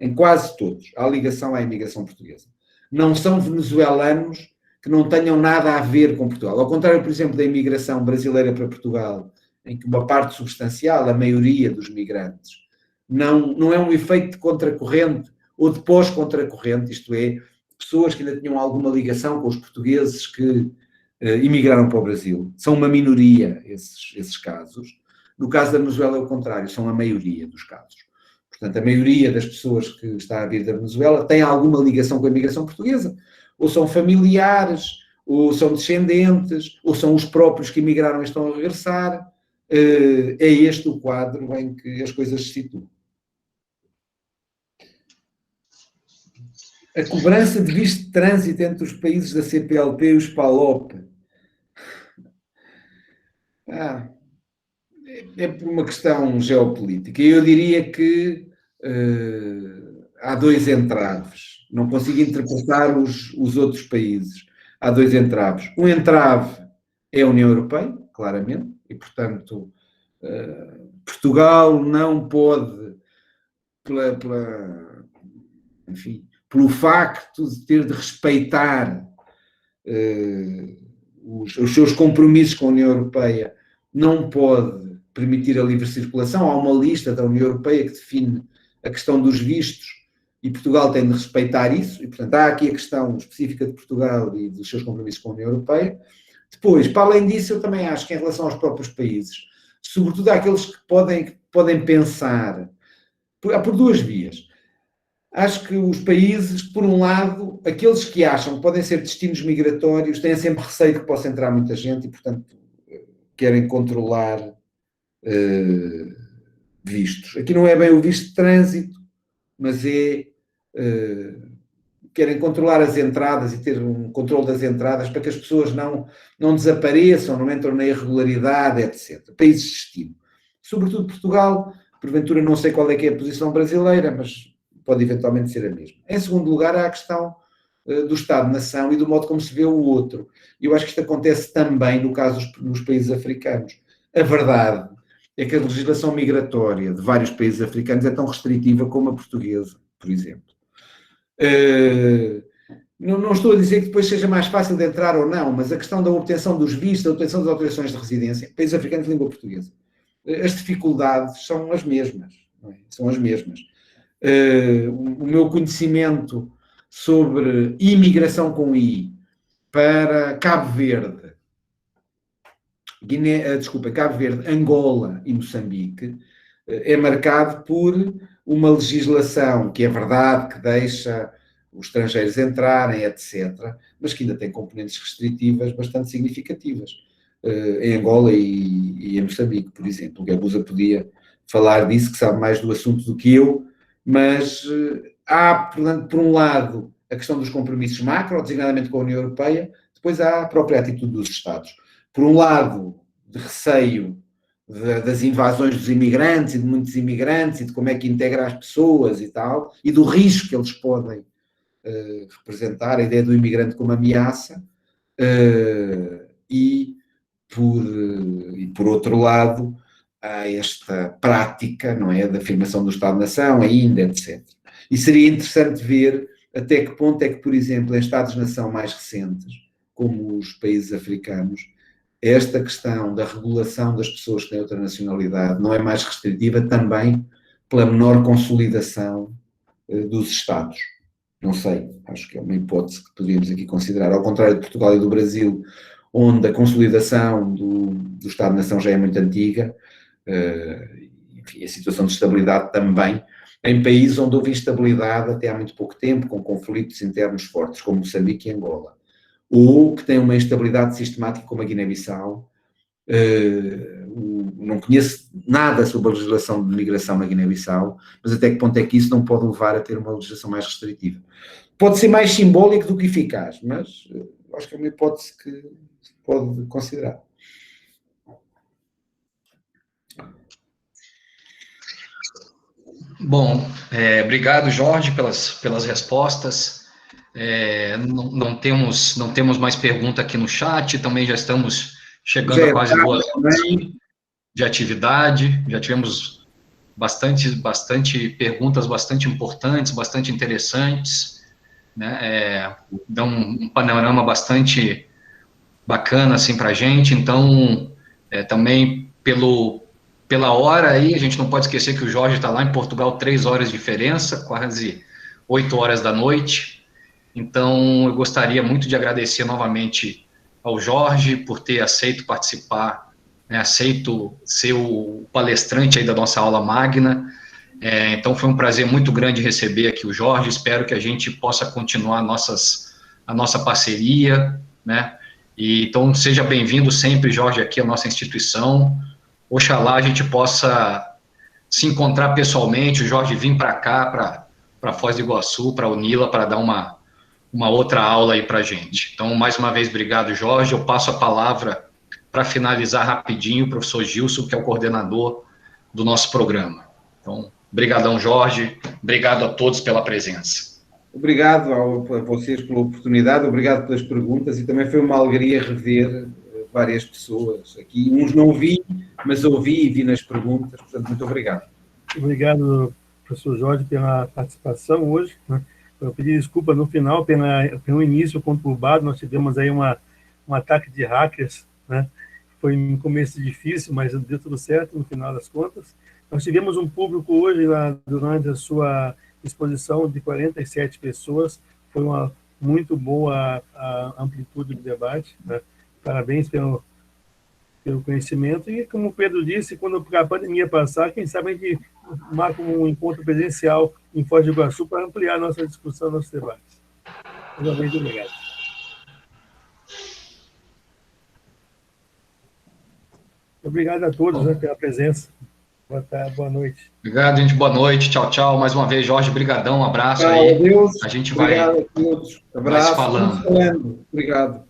Em quase todos há ligação à imigração portuguesa. Não são venezuelanos que não tenham nada a ver com Portugal. Ao contrário, por exemplo, da imigração brasileira para Portugal, em que uma parte substancial, a maioria dos migrantes, não é um efeito de contracorrente ou de pós-contracorrente, isto é, pessoas que ainda tinham alguma ligação com os portugueses que imigraram para o Brasil. São uma minoria esses casos. No caso da Venezuela é o contrário, são a maioria dos casos. Portanto, a maioria das pessoas que está a vir da Venezuela tem alguma ligação com a imigração portuguesa, ou são familiares, ou são descendentes, ou são os próprios que emigraram e estão a regressar. É este o quadro em que as coisas se situam. A cobrança de visto de trânsito entre os países da CPLP e os PALOP. É por uma questão geopolítica. Eu diria que há 2 entraves. Não consigo interpretar os outros países. Há 2 entraves. Um entrave é a União Europeia, claramente, e, portanto, Portugal não pode, pelo facto de ter de respeitar os seus compromissos com a União Europeia, não pode permitir a livre circulação. Há uma lista da União Europeia que define a questão dos vistos e Portugal tem de respeitar isso, e, portanto, há aqui a questão específica de Portugal e dos seus compromissos com a União Europeia. Depois, para além disso, eu também acho que em relação aos próprios países, sobretudo àqueles que podem pensar, por duas vias. Acho que os países, por um lado, aqueles que acham que podem ser destinos migratórios, têm sempre receio que possa entrar muita gente e, portanto, querem controlar vistos. Aqui não é bem o visto de trânsito, mas querem controlar as entradas e ter um controle das entradas para que as pessoas não desapareçam, não entram na irregularidade, etc. Países de destino. Sobretudo Portugal, porventura não sei qual é que é a posição brasileira, mas pode eventualmente ser a mesma. Em segundo lugar, há a questão do Estado-nação e do modo como se vê o outro. Eu acho que isto acontece também no caso dos países africanos. A verdade é que a legislação migratória de vários países africanos é tão restritiva como a portuguesa, por exemplo. Não estou a dizer que depois seja mais fácil de entrar ou não, mas a questão da obtenção dos vistos, da obtenção das autorizações de residência, países africanos de língua portuguesa, as dificuldades são as mesmas. Não é? São as mesmas. O meu conhecimento sobre imigração com I para Cabo Verde, Cabo Verde, Angola e Moçambique é marcado por uma legislação que é verdade, que deixa os estrangeiros entrarem, etc., mas que ainda tem componentes restritivas bastante significativas. Em Angola e em Moçambique, por exemplo. O Gabusa podia falar disso, que sabe mais do assunto do que eu, mas há, por um lado, a questão dos compromissos macro, designadamente com a União Europeia, depois há a própria atitude dos Estados. Por um lado, de receio das invasões dos imigrantes e de muitos imigrantes e de como é que integra as pessoas e tal, e do risco que eles podem representar, a ideia do imigrante como ameaça, e por outro lado, há esta prática, não é, da afirmação do Estado-nação ainda, etc. E seria interessante ver até que ponto é que, por exemplo, em Estados-nação mais recentes, como os países africanos, esta questão da regulação das pessoas que têm outra nacionalidade não é mais restritiva também pela menor consolidação dos Estados. Não sei, acho que é uma hipótese que poderíamos aqui considerar. Ao contrário de Portugal e do Brasil, onde a consolidação do Estado-nação já é muito antiga, enfim, a situação de estabilidade também, em países onde houve instabilidade até há muito pouco tempo, com conflitos internos fortes, como Moçambique e Angola, ou que têm uma instabilidade sistemática como a Guiné-Bissau. Não conheço nada sobre a legislação de migração na Guiné-Bissau, mas até que ponto é que isso não pode levar a ter uma legislação mais restritiva? Pode ser mais simbólico do que eficaz, mas acho que é uma hipótese que se pode considerar. Bom, obrigado, Jorge, pelas respostas. Não temos mais pergunta aqui no chat, também já estamos chegando a quase 2 horas de atividade, já tivemos bastante perguntas bastante importantes, bastante interessantes, né? Dão um panorama bastante bacana assim, para a gente, então também pela hora aí, a gente não pode esquecer que o Jorge está lá em Portugal, 3 horas de diferença, quase 8 horas da noite. Então, eu gostaria muito de agradecer novamente ao Jorge por ter aceito participar, né, aceito ser o palestrante aí da nossa aula magna. Então, foi um prazer muito grande receber aqui o Jorge. Espero que a gente possa continuar a nossa parceria, né? Então, seja bem-vindo sempre, Jorge, aqui à nossa instituição. Oxalá a gente possa se encontrar pessoalmente, o Jorge vir para cá, para Foz do Iguaçu, para a UNILA, para dar uma outra aula aí para a gente. Então, mais uma vez, obrigado, Jorge. Eu passo a palavra para finalizar rapidinho o professor Gilson, que é o coordenador do nosso programa. Então, brigadão, Jorge. Obrigado a todos pela presença. Obrigado a vocês pela oportunidade, obrigado pelas perguntas e também foi uma alegria rever várias pessoas aqui. Uns não vi, mas ouvi e vi nas perguntas, portanto, muito obrigado. Obrigado, professor Jorge, pela participação hoje, né? Eu pedi desculpa no final, pelo início conturbado, nós tivemos aí um ataque de hackers, né? Foi um começo difícil, mas deu tudo certo no final das contas. Nós tivemos um público hoje, durante a sua exposição de 47 pessoas, foi uma muito boa a amplitude do debate, né? Parabéns pelo conhecimento, e como o Pedro disse, quando a pandemia passar, quem sabe a gente marca um encontro presencial em Foz do Iguaçu para ampliar nossa discussão, nossos debates. Mais uma vez, obrigado. Obrigado a todos, né, pela presença. Boa tarde, boa noite. Obrigado, gente. Boa noite. Tchau, tchau. Mais uma vez, Jorge, brigadão. Um abraço Tchau, aí. adeus. A gente Obrigado vai a todos. se Abraço. falando. Obrigado.